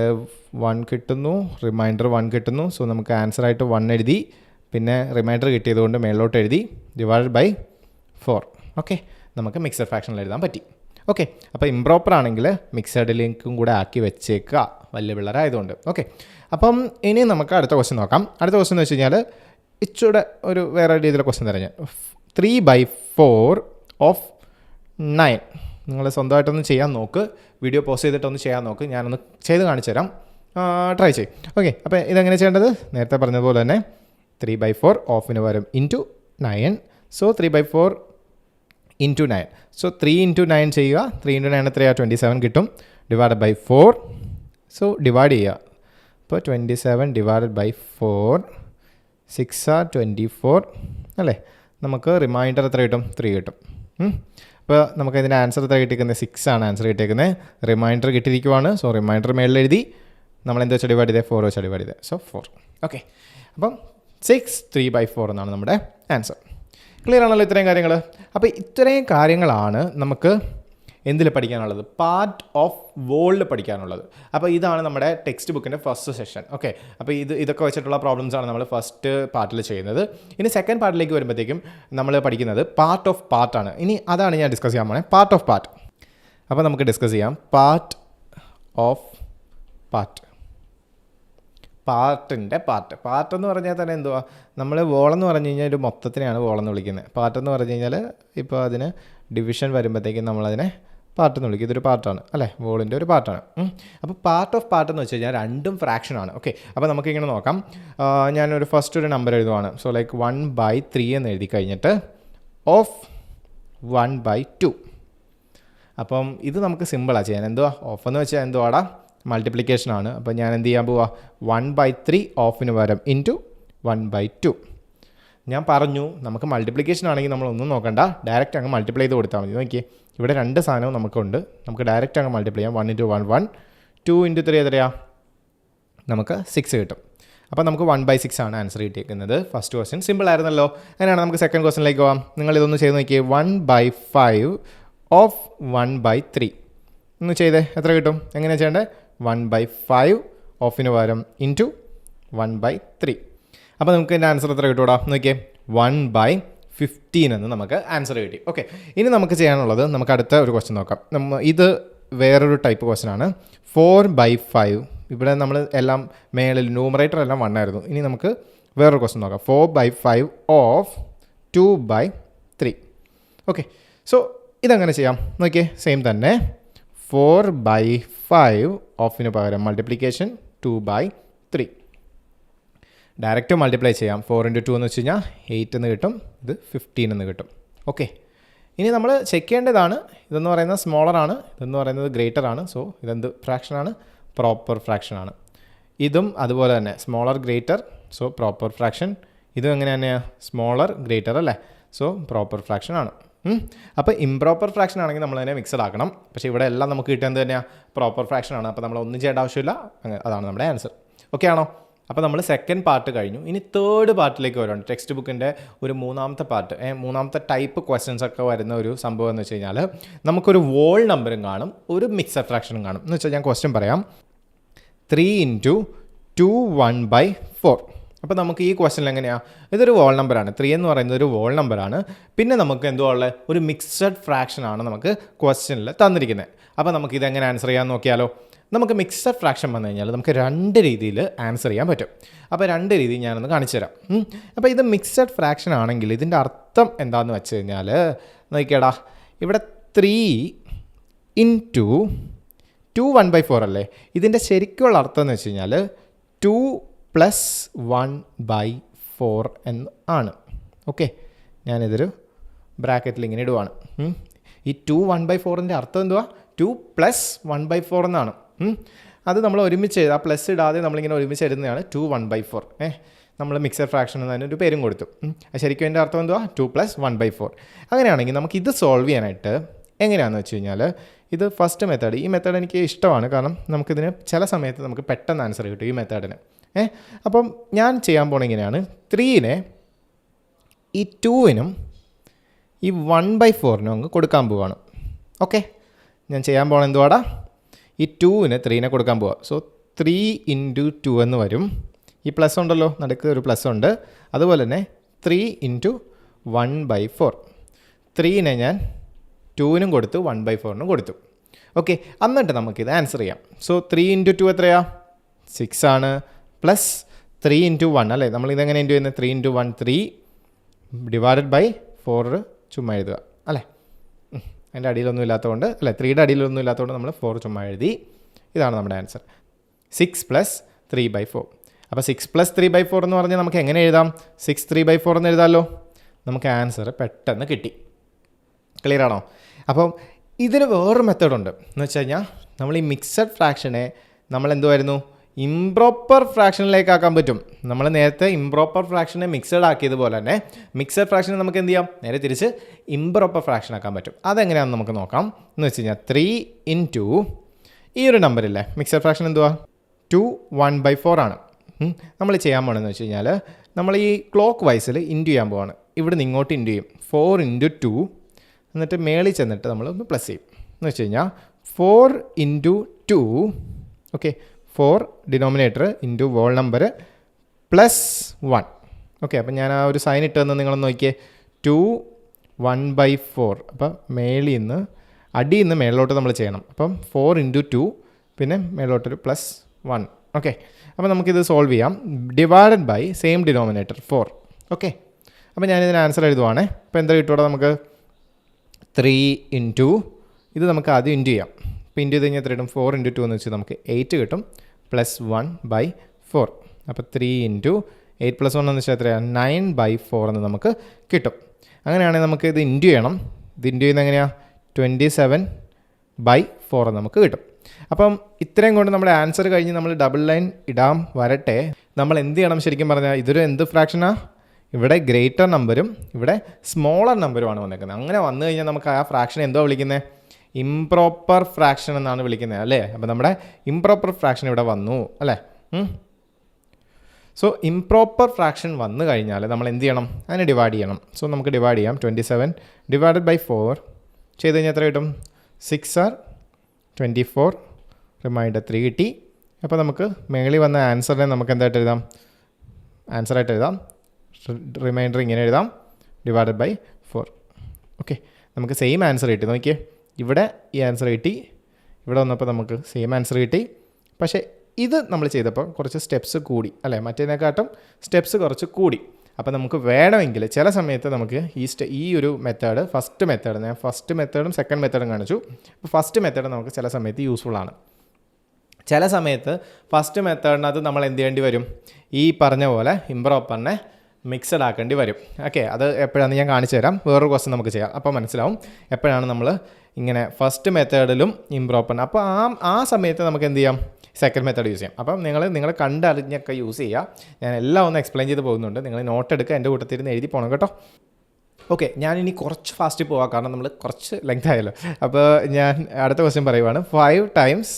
1 കിട്ടുന്നു, റിമൈൻഡർ 1 കിട്ടുന്നു. സോ നമുക്ക് ആൻസറായിട്ട് 1 എഴുതി, പിന്നെ റിമൈൻഡർ കിട്ടിയതുകൊണ്ട് മേളിലോട്ട് എഴുതി, /4. ഓക്കെ, നമുക്ക് മിക്സഡ് ഫ്രാക്ഷനിൽ എഴുതാൻ പറ്റി. ഓക്കെ, അപ്പോൾ ഇംപ്രോപ്പർ ആണെങ്കിൽ മിക്സഡിലേക്കും കൂടെ ആക്കി വെച്ചേക്കുക, വലിയ പിള്ളേരായതുകൊണ്ട്. ഓക്കെ, അപ്പം ഇനി നമുക്ക് അടുത്ത ക്വസ്റ്റ്യൻ നോക്കാം. അടുത്ത ക്വസ്റ്റ്യൻ എന്ന് വെച്ച് കഴിഞ്ഞാൽ ഇച്ചിടെ ഒരു വേറെ രീതിയിലുള്ള ക്വസ്റ്റ്യൻ തരാം ഞാൻ. 3/4 of 9. നിങ്ങൾ സ്വന്തമായിട്ടൊന്ന് ചെയ്യാൻ നോക്ക്, വീഡിയോ പോസ്റ്റ് ചെയ്തിട്ടൊന്ന് ചെയ്യാൻ നോക്ക്. ഞാനൊന്ന് ചെയ്ത് കാണിച്ചു തരാം, ട്രൈ ചെയ്യും. ഓക്കെ, അപ്പോൾ ഇതെങ്ങനെ ചെയ്യേണ്ടത്? നേരത്തെ പറഞ്ഞതുപോലെ തന്നെ 3/4 ഓഫിന് പകരം ഇൻറ്റു 9. സോ 3/4 × 9. സോ 3 × 9 ചെയ്യുക. 3 × 9 എത്രയാണ്? 27 കിട്ടും. /4. സോ ഡിവൈഡ് ചെയ്യുക. അപ്പോൾ 27 /4. 6 are 24 അല്ലേ. നമുക്ക് റിമൈൻഡർ എത്ര കിട്ടും? 3 കിട്ടും. അപ്പോൾ നമുക്ക് ഇതിൻ്റെ ആൻസർ എത്ര കിട്ടിയിരിക്കുന്നത്? 6 ആണ് ആൻസർ കിട്ടിയിരിക്കുന്നത്. റിമൈൻഡർ കിട്ടിയിരിക്കുവാണ്. സോ റിമൈൻഡർ മേളിൽ എഴുതി. നമ്മൾ എന്താ വെച്ച് ഡിവൈഡ് ചെയ്തത്? 4 വെച്ച് ഡിവൈഡ് ചെയ്തത്. സോ 4. ഓക്കെ, അപ്പം 6 3/4 എന്നാണ് നമ്മുടെ ആൻസർ. ക്ലിയർ ആണല്ലോ ഇത്രയും കാര്യങ്ങൾ? അപ്പോൾ ഇത്രയും കാര്യങ്ങളാണ് നമുക്ക് എന്തിൽ പഠിക്കാനുള്ളത്? പാർട്ട് ഓഫ് വോളിൽ പഠിക്കാനുള്ളത്. അപ്പോൾ ഇതാണ് നമ്മുടെ ടെക്സ്റ്റ് ബുക്കിൻ്റെ ഫസ്റ്റ് സെഷൻ. ഓക്കെ, അപ്പോൾ ഇതൊക്കെ വെച്ചിട്ടുള്ള പ്രോബ്ലംസാണ് നമ്മൾ ഫസ്റ്റ് പാർട്ടിൽ ചെയ്യുന്നത്. ഇനി സെക്കൻഡ് പാർട്ടിലേക്ക് വരുമ്പോഴത്തേക്കും നമ്മൾ പഠിക്കുന്നത് പാർട്ട് ഓഫ് പാർട്ടാണ്. ഇനി അതാണ് ഞാൻ ഡിസ്കസ് ചെയ്യാൻ പോകുന്നത്, പാർട്ട് ഓഫ് പാർട്ട്. അപ്പോൾ നമുക്ക് ഡിസ്കസ് ചെയ്യാം പാർട്ട് ഓഫ് പാർട്ട്. പാർട്ടിൻ്റെ പാർട്ട് എന്ന് പറഞ്ഞാൽ തന്നെ എന്തുവാ? നമ്മൾ വോളെന്ന് പറഞ്ഞു കഴിഞ്ഞാൽ ഒരു മൊത്തത്തിനെയാണ് വോളെന്ന് വിളിക്കുന്നത്. പാർട്ടെന്ന് പറഞ്ഞു കഴിഞ്ഞാൽ ഇപ്പോൾ അതിന് ഡിവിഷൻ വരുമ്പോഴത്തേക്കും നമ്മളതിനെ പാർട്ടെന്ന് വിളിക്കും. ഇതൊരു പാർട്ടാണ് അല്ലേ, വോളിൻ്റെ ഒരു പാർട്ടാണ്. അപ്പോൾ പാർട്ട് ഓഫ് പാർട്ട് എന്ന് വെച്ച് കഴിഞ്ഞാൽ രണ്ടും ഫ്രാക്ഷനാണ്. ഓക്കെ, അപ്പോൾ നമുക്കിങ്ങനെ നോക്കാം. ഞാനൊരു ഫസ്റ്റ് ഒരു നമ്പർ എഴുതുവാണ്. സോ ലൈക്ക് 1/3 എന്ന് എഴുതി കഴിഞ്ഞിട്ട് ഓഫ് 1/2. അപ്പം ഇത് നമുക്ക് സിമ്പിളാണ് ചെയ്യാൻ. എന്തുവാ ഓഫ് എന്ന് വെച്ചാൽ എന്തുവാടാ? മൾട്ടിപ്ലിക്കേഷനാണ്. അപ്പോൾ ഞാൻ എന്ത് ചെയ്യാൻ പോവാ? 1/3 ഓഫിന് പകരം ഇൻറ്റു 1/2. ഞാൻ പറഞ്ഞു നമുക്ക് മൾട്ടിപ്ലിക്കേഷൻ ആണെങ്കിൽ നമ്മളൊന്നും നോക്കണ്ട, ഡയറക്റ്റ് അങ്ങ് മൾട്ടിപ്ലൈ ചെയ്ത് കൊടുത്താൽ മതി. നോക്കിയേ, ഇവിടെ രണ്ട് സാധനവും നമുക്കുണ്ട്. നമുക്ക് ഡയറക്റ്റ് അങ്ങ് മൾട്ടിപ്ലൈ ചെയ്യാം. 1 × 1 1, 2 × 3 എത്രയാ? നമുക്ക് 6 കിട്ടും. അപ്പോൾ നമുക്ക് 1/6 ആണ് ആൻസർ കിട്ടിയിരിക്കുന്നത്. ഫസ്റ്റ് ക്വസ്റ്റ്യൻ സിമ്പിൾ ആയിരുന്നല്ലോ. അങ്ങനെയാണ് നമുക്ക് സെക്കൻഡ് ക്വസ്റ്റ്യനിലേക്ക് പോകാം. നിങ്ങൾ ഇതൊന്ന് ചെയ്ത് നോക്കിയേ. 1/5 ഓഫ് 1/3 ഒന്ന് ചെയ്തേ, എത്ര കിട്ടും? എങ്ങനെയാണ് ചെയ്യേണ്ടത്? 1/5 ഓഫിന് പകരം ഇൻറ്റു 1/3. അപ്പോൾ നമുക്ക് ഇതിൻ്റെ ആൻസർ എത്ര കിട്ടൂടാ? നോക്കിയേ, 1/15 എന്ന് നമുക്ക് ആൻസർ കിട്ടി. ഓക്കെ, ഇനി നമുക്ക് ചെയ്യാനുള്ളത്, നമുക്ക് അടുത്ത ഒരു ക്വസ്റ്റ്യൻ നോക്കാം. ഇത് വേറൊരു ടൈപ്പ് ക്വസ്റ്റ്യൻ ആണ്. 4/5. ഇവിടെ നമ്മൾ എല്ലാം മേളിൽ ന്യൂമറേറ്റർ എല്ലാം 1 ആയിരുന്നു. ഇനി നമുക്ക് വേറൊരു ക്വസ്റ്റ്യൻ നോക്കാം. 4/5 ഓഫ് 2/3. ഓക്കെ, സോ ഇതെങ്ങനെ ചെയ്യാം നോക്കിയേ, സെയിം തന്നെ. 4/5 ഓഫിന് പകരം മൾട്ടിപ്ലിക്കേഷൻ 2/3. ഡയറക്റ്റ് മൾട്ടിപ്ലൈ ചെയ്യാം. 4 × 2 എന്ന് വെച്ച് കഴിഞ്ഞാൽ 8 എന്ന് കിട്ടും. ഇത് 15 എന്ന് കിട്ടും. ഓക്കെ, ഇനി നമ്മൾ ചെക്ക് ചെയ്യേണ്ടതാണ്. ഇതെന്ന് പറയുന്നത് സ്മോളറാണ്, ഇതെന്ന് പറയുന്നത് ഗ്രേറ്റർ ആണ്. സോ ഇതെന്ത് ഫ്രാക്ഷനാണ്? പ്രോപ്പർ ഫ്രാക്ഷനാണ്. ഇതും അതുപോലെ തന്നെ smaller greater, so proper fraction. ഇതും എങ്ങനെ തന്നെയാണ്? സ്മോളർ ഗ്രേറ്റർ അല്ലേ, സോ പ്രോപ്പർ ഫ്രാക്ഷൻ ആണ്. അപ്പോൾ ഇംപ്രോപ്പർ ഫ്രാക്ഷൻ ആണെങ്കിൽ നമ്മൾ അതിനെ മിക്സഡ് ആക്കണം. പക്ഷേ ഇവിടെ എല്ലാം നമുക്ക് കിട്ടുന്നത് തന്നെയാണ് പ്രോപ്പർ ഫ്രാക്ഷൻ ആണ്. അപ്പോൾ നമ്മൾ ഒന്നും ചെയ്യേണ്ട ആവശ്യമില്ല. അതാണ് നമ്മുടെ ആൻസർ. ഓക്കെ ആണോ? അപ്പോൾ നമ്മൾ സെക്കൻഡ് പാർട്ട് കഴിഞ്ഞു. ഇനി തേർഡ് പാർട്ടിലേക്ക് വരുന്നുണ്ട്. ടെക്സ്റ്റ് ബുക്കിൻ്റെ ഒരു മൂന്നാമത്തെ പാർട്ട്, മൂന്നാമത്തെ ടൈപ്പ് ക്വസ്റ്റ്യൻസ് ഒക്കെ വരുന്ന ഒരു സംഭവം എന്ന് വെച്ച് കഴിഞ്ഞാൽ നമുക്കൊരു വോൾ നമ്പറും കാണും, ഒരു മിക്സഡ് ഫ്രാക്ഷനും കാണും. എന്ന് വെച്ചാൽ ഞാൻ ക്വസ്റ്റ്യൻ പറയാം. 3 × 2 1/4. അപ്പോൾ നമുക്ക് ഈ ക്വസ്റ്റ്യനിൽ എങ്ങനെയാണ്? ഇതൊരു വോൾ നമ്പറാണ്. 3 എന്ന് പറയുന്നത് ഒരു വോൾ നമ്പറാണ്. പിന്നെ നമുക്ക് എന്തോ ഉള്ള ഒരു മിക്സഡ് ഫ്രാക്ഷനാണ് നമുക്ക് ക്വസ്റ്റ്യനിൽ തന്നിരിക്കുന്നത്. അപ്പോൾ നമുക്ക് ഇതെങ്ങനെ ആൻസർ ചെയ്യാൻ നോക്കിയാലോ? നമുക്ക് മിക്സഡ് ഫ്രാക്ഷൻ വന്നു കഴിഞ്ഞാൽ നമുക്ക് 2 രീതിയിൽ ആൻസർ ചെയ്യാൻ പറ്റും. അപ്പോൾ 2 രീതി ഞാനൊന്ന് കാണിച്ചു തരാം. അപ്പോൾ ഇത് മിക്സഡ് ഫ്രാക്ഷൻ ആണെങ്കിൽ ഇതിൻ്റെ അർത്ഥം എന്താണെന്ന് വെച്ച് കഴിഞ്ഞാൽ നോക്കിയാടാ, ഇവിടെ 3 × 2 1/4 അല്ലേ? ഇതിൻ്റെ ശരിക്കുള്ള അർത്ഥം എന്ന് വെച്ച് കഴിഞ്ഞാൽ 2 + 1/4 എന്ന് ആണ്. ഓക്കെ, ഞാനിതൊരു ബ്രാക്കറ്റിൽ ഇങ്ങനെ ഇടുവാണ്. ഈ 2 1/4ൻ്റെ അർത്ഥം എന്തുവാ? 2 + 1/4 എന്നാണ്. അത് നമ്മൾ ഒരുമിച്ച് എഴുതുക, പ്ലസ് ഇടാതെ നമ്മളിങ്ങനെ ഒരുമിച്ച് എഴുതുന്നതാണ് 2 1/4. നമ്മൾ മിക്സഡ് ഫ്രാക്ഷൻ എന്നതിന് ഒരു പേരും കൊടുത്തു. ശരിക്കും അതിൻ്റെ അർത്ഥം എന്തുവാ? 2 + 1/4. അങ്ങനെയാണെങ്കിൽ നമുക്കിത് സോൾവ് ചെയ്യാനായിട്ട് എങ്ങനെയാണെന്ന് വെച്ച് കഴിഞ്ഞാൽ, ഇത് ഫസ്റ്റ് മെത്തേഡ്. ഈ മെത്തേഡ് എനിക്ക് ഇഷ്ടമാണ്, കാരണം നമുക്കിതിന് ചില സമയത്ത് നമുക്ക് പെട്ടെന്ന് ആൻസർ കിട്ടും ഈ മെത്തേഡിന്. അപ്പം ഞാൻ ചെയ്യാൻ പോണ ഇങ്ങനെയാണ്. 3നെ ഈ 2നും ഈ 1/4നും അങ്ങ് കൊടുക്കാൻ പോവാണ്. ഓക്കെ, ഞാൻ ചെയ്യാൻ പോകണം എന്തുവാടാ? ഈ 2ന് 3നെ കൊടുക്കാൻ പോവാം. സോ 3 × 2 എന്ന് വരും. ഈ പ്ലസ് ഉണ്ടല്ലോ, നടുക്ക് ഒരു പ്ലസ് ഉണ്ട്. അതുപോലെ തന്നെ 3 × 1/4. 3നെ ഞാൻ 2നും കൊടുത്തു, 1/4നും കൊടുത്തു. ഓക്കെ, എന്നിട്ട് നമുക്കിത് ആൻസർ ചെയ്യാം. സോ 3 × 2 എത്രയാ? 6 ആണ്. പ്ലസ് 3 × 1 അല്ലേ? നമ്മളിതെങ്ങനെ ഇൻറ്റു ചെയ്യുന്നത്? 3 × 1 3 /4 ചുമ്മാ എഴുതുക അല്ലേ? അതിൻ്റെ അടിയിലൊന്നും ഇല്ലാത്തതുകൊണ്ട് അല്ലേ, 3യുടെ അടിയിലൊന്നും ഇല്ലാത്തതുകൊണ്ട് നമ്മൾ 4 ചുമ്മാ എഴുതി. ഇതാണ് നമ്മുടെ ആൻസർ. 6 + 3/4. അപ്പോൾ 6 + 3/4 എന്ന് പറഞ്ഞാൽ നമുക്ക് എങ്ങനെ എഴുതാം? 6 3/4 എന്ന് എഴുതാമല്ലോ. നമുക്ക് ആൻസർ പെട്ടെന്ന് കിട്ടി. ക്ലിയർ ആണോ? അപ്പം ഇതിന് വേറൊരു മെത്തേഡുണ്ട്. എന്ന് വെച്ച് കഴിഞ്ഞാൽ നമ്മൾ ഈ മിക്സഡ് ഫ്രാക്ഷനെ നമ്മൾ എന്തുമായിരുന്നു? ഇംപ്രോപ്പർ ഫ്രാക്ഷനിലേക്ക് ആക്കാൻ പറ്റും. നമ്മൾ നേരത്തെ ഇംപ്രോപ്പർ ഫ്രാക്ഷനെ മിക്സഡ് ആക്കിയതുപോലെ തന്നെ മിക്സഡ് ഫ്രാക്ഷനെ നമുക്ക് എന്ത് ചെയ്യാം, നേരെ തിരിച്ച് ഇംപ്രോപ്പർ ഫ്രാക്ഷൻ ആക്കാൻ പറ്റും. അതെങ്ങനെയാണെന്ന് നമുക്ക് നോക്കാം. എന്ന് വെച്ച് കഴിഞ്ഞാൽ 3 ഇൻറ്റു ഈ ഒരു നമ്പറില്ലേ, മിക്സഡ് ഫ്രാക്ഷൻ എന്തുവാ 2 1/4 ആണ്. നമ്മൾ ചെയ്യാൻ പോകണമെന്ന് വെച്ച് കഴിഞ്ഞാൽ നമ്മൾ ഈ ക്ലോക്ക് വൈസിൽ ഇൻറ്റു ചെയ്യാൻ പോവാണ്. ഇവിടെ നിന്ന് ഇങ്ങോട്ട് ഇൻറ്റു ചെയ്യും. 4 ഇൻറ്റു 2 എന്നിട്ട് മേളിൽ ചെന്നിട്ട് നമ്മൾ ഒന്ന് പ്ലസ് ചെയ്യും. എന്ന് വെച്ച് കഴിഞ്ഞാൽ 4 into 2 okay 4 denominator into wall number plus 1 okay. അപ്പം ഞാൻ ആ ഒരു സൈൻ ഇട്ട് തന്ന് നിങ്ങളൊന്ന് നോക്കിയേ 2 1/4. അപ്പം മേളിൽ നിന്ന് അടിയിൽ നിന്ന് മേളിലോട്ട് നമ്മൾ ചെയ്യണം. അപ്പം 4 ഇൻറ്റു 2 പിന്നെ മേളിലോട്ടൊരു പ്ലസ് 1 ഓക്കെ. അപ്പോൾ നമുക്കിത് സോൾവ് ചെയ്യാം. Divided by same denominator 4 okay. അപ്പോൾ ഞാനിതിന് ആൻസർ എഴുതുവാണേ. അപ്പോൾ എന്താ കിട്ടുമോ നമുക്ക് 3 ഇൻറ്റു ഇത് നമുക്ക് ആദ്യം ഇൻറ്റു ചെയ്യാം. അപ്പോൾ ഇൻറ്റു ചെയ്ത് കഴിഞ്ഞാൽ എത്ര കിട്ടും 4 ഇൻറ്റു 2 എന്ന് വെച്ചാൽ നമുക്ക് 8 കിട്ടും പ്ലസ് 1/4. അപ്പോൾ 3 ഇൻറ്റു 8 പ്ലസ് 1 എന്ന് വെച്ചാൽ എത്രയാണ് 9/4 എന്ന് നമുക്ക് കിട്ടും. അങ്ങനെയാണെങ്കിൽ നമുക്ക് ഇത് ഇൻറ്റു ചെയ്യണം. ഇത് ഇൻറ്റു ചെയ്യുന്നത് എങ്ങനെയാണ് 27/4 നമുക്ക് കിട്ടും. അപ്പം ഇത്രയും കൊണ്ട് നമ്മുടെ ആൻസർ കഴിഞ്ഞ് നമ്മൾ ഡബിൾ ലൈൻ ഇടാൻ വരട്ടെ. നമ്മൾ എന്ത് ചെയ്യണം ശരിക്കും പറഞ്ഞാൽ ഇതൊരു എന്ത് ഫ്രാക്ഷനാണ്, ഇവിടെ ഗ്രേറ്റർ നമ്പരും ഇവിടെ സ്മോളർ നമ്പറുമാണ് വന്നേക്കുന്നത്. അങ്ങനെ വന്നു കഴിഞ്ഞാൽ നമുക്ക് ആ ഫ്രാക്ഷൻ എന്തോ വിളിക്കുന്നത് ഇംപ്രോപ്പർ ഫ്രാക്ഷൻ എന്നാണ് വിളിക്കുന്നത് അല്ലേ. അപ്പോൾ നമ്മുടെ ഇംപ്രോപ്പർ ഫ്രാക്ഷൻ ഇവിടെ വന്നു അല്ലേ. സോ ഇംപ്രോപ്പർ ഫ്രാക്ഷൻ വന്നു കഴിഞ്ഞാൽ നമ്മൾ എന്ത് ചെയ്യണം, അതിനെ ഡിവൈഡ് ചെയ്യണം. സോ നമുക്ക് ഡിവൈഡ് ചെയ്യാം. 27 ഡിവൈഡഡ് ബൈ 4 ചെയ്ത് കഴിഞ്ഞാൽ എത്ര കിട്ടും 6 ആർ 24 റിമൈൻഡർ 3 കിട്ടി. അപ്പോൾ നമുക്ക് മേളിൽ വന്ന ആൻസറിനെ നമുക്ക് എന്തായിട്ട് എഴുതാം, ആൻസറായിട്ട് എഴുതാം. റിമൈൻഡർ ഇങ്ങനെ എഴുതാം ഡിവൈഡഡ് ബൈ 4 ഓക്കെ. നമുക്ക് സെയിം ആൻസർ കിട്ടി. നോക്കിയേ ഇവിടെ ഈ ആൻസർ കിട്ടി, ഇവിടെ വന്നപ്പോൾ നമുക്ക് സെയിം ആൻസർ കിട്ടി. പക്ഷേ ഇത് നമ്മൾ ചെയ്തപ്പോൾ കുറച്ച് സ്റ്റെപ്സ് കൂടി അല്ലേ, മറ്റേതിനെക്കാട്ടും സ്റ്റെപ്സ് കുറച്ച് കൂടി. അപ്പോൾ നമുക്ക് വേണമെങ്കിൽ ചില സമയത്ത് നമുക്ക് ഈ ഒരു മെത്തേഡ് ഫസ്റ്റ് മെത്തേഡും സെക്കൻഡ് മെത്തേഡും കാണിച്ചു. അപ്പോൾ ഫസ്റ്റ് മെത്തേഡ് നമുക്ക് ചില സമയത്ത് യൂസ്ഫുൾ ആണ്. ചില സമയത്ത് ഫസ്റ്റ് മെത്തേഡിനകത്ത് നമ്മൾ എന്ത് ചെയ്യേണ്ടി വരും, ഈ പറഞ്ഞ പോലെ ഇംപ്രോപ്പറിനെ മിക്സഡ് ആക്കേണ്ടി വരും. ഓക്കെ, അത് എപ്പോഴാണെന്ന് ഞാൻ കാണിച്ചു തരാം. വേറൊരു ക്വസ്റ്റ്യൻ നമുക്ക് ചെയ്യാം. അപ്പോൾ മനസ്സിലാവും എപ്പോഴാണ് നമ്മൾ ഇങ്ങനെ ഫസ്റ്റ് മെത്തേഡിലും ഇംപ്രോപ്പറിന്. അപ്പോൾ ആ സമയത്ത് നമുക്ക് എന്ത് ചെയ്യാം, സെക്കൻഡ് മെത്തേഡ് യൂസ് ചെയ്യാം. അപ്പം നിങ്ങൾ കണ്ടറിഞ്ഞൊക്കെ യൂസ് ചെയ്യുക. ഞാൻ എല്ലാം ഒന്ന് എക്സ്പ്ലെയിൻ ചെയ്ത് പോകുന്നുണ്ട്. നിങ്ങൾ നോട്ട് എടുക്കുക, എൻ്റെ കൂട്ടത്തിരുന്ന് എഴുതി പോകണം കേട്ടോ. ഓക്കെ, ഞാനിനി കുറച്ച് ഫാസ്റ്റ് പോവാം, കാരണം നമ്മൾ കുറച്ച് ലെങ്ത് ആയല്ലോ. അപ്പോൾ ഞാൻ അടുത്ത ക്വസ്റ്റ്യൻ പറയുവാണ്. 5 ടൈംസ്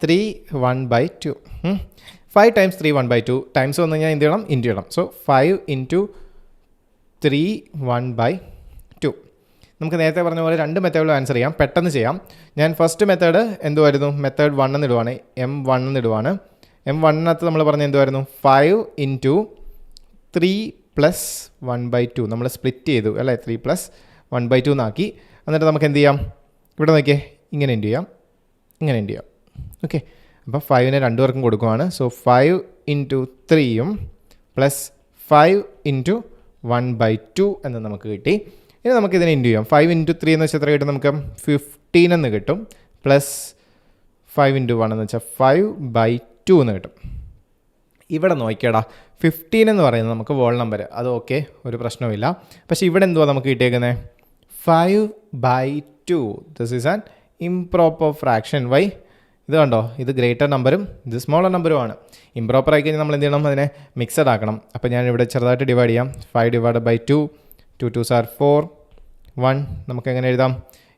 3 1/2. 5 ടൈംസ് 3 1/2 ടൈംസ് വന്നു കഴിഞ്ഞാൽ എന്ത് ചെയ്യണം, ഇൻറ്റു ചെയ്യണം. So 5 into 3 1/2. നമുക്ക് നേരത്തെ പറഞ്ഞ പോലെ രണ്ട് മെത്തേഡിലും ആൻസർ ചെയ്യാം, പെട്ടെന്ന് ചെയ്യാം. ഞാൻ ഫസ്റ്റ് മെത്തേഡ് എന്തുമായിരുന്നു, മെത്തേഡ് 1 എന്നിടുവാണ്, M1 എന്നിടുവാണ്. M1-നകത്ത് നമ്മൾ പറഞ്ഞ എന്തുമായിരുന്നു 5 ഇൻറ്റു 3 പ്ലസ് 1/2 നമ്മൾ സ്പ്ലിറ്റ് ചെയ്തു അല്ലേ, 3 പ്ലസ് 1/2 എന്നാക്കി. എന്നിട്ട് നമുക്ക് എന്ത് ചെയ്യാം, ഇവിടെ നോക്കിയേ ഇങ്ങനെ ഇൻറ്റു ചെയ്യാം, ഇങ്ങനെ ഇൻറ്റു ചെയ്യാം. ഓക്കെ, അപ്പോൾ 5നെ രണ്ടുപേർക്കും കൊടുക്കുവാണ്. സോ 5 ഇൻറ്റു 3യും പ്ലസ് 5 ഇൻറ്റു 1/2 എന്ന് നമുക്ക് കിട്ടി. ഇനി നമുക്കിതിനെ ഇൻറ്റു ചെയ്യാം. 5 ഇൻറ്റു 3 എന്ന് വെച്ചാൽ എത്ര കിട്ടും, നമുക്ക് 15 എന്ന് കിട്ടും. പ്ലസ് 5 ഇൻറ്റു 1 എന്ന് വെച്ചാൽ 5/2 എന്ന് കിട്ടും. ഇവിടെ നോക്കിയടാ 15 എന്ന് പറയുന്നത് നമുക്ക് വോൾ നമ്പർ, അത് ഓക്കെ, ഒരു പ്രശ്നവുമില്ല. പക്ഷേ ഇവിടെ എന്തുവാ നമുക്ക് കിട്ടിയേക്കുന്നത് 5/2. This is an improper fraction. Why, ഇത് കണ്ടോ, ഇത് ഗ്രേറ്റർ നമ്പറും ഇത് സ്മോളർ നമ്പറുമാണ്. ഇംപ്രോപ്പർ ആയി കഴിഞ്ഞാൽ നമ്മൾ എന്ത് ചെയ്യണം, അതിനെ മിക്സഡ് ആക്കണം. അപ്പോൾ ഞാനിവിടെ ചെറുതായിട്ട് ഡിവൈഡ് ചെയ്യാം. 5 ഡിവൈഡ് ബൈ 2, 2 2s are 4, 1 നമുക്ക് എങ്ങനെ എഴുതാം,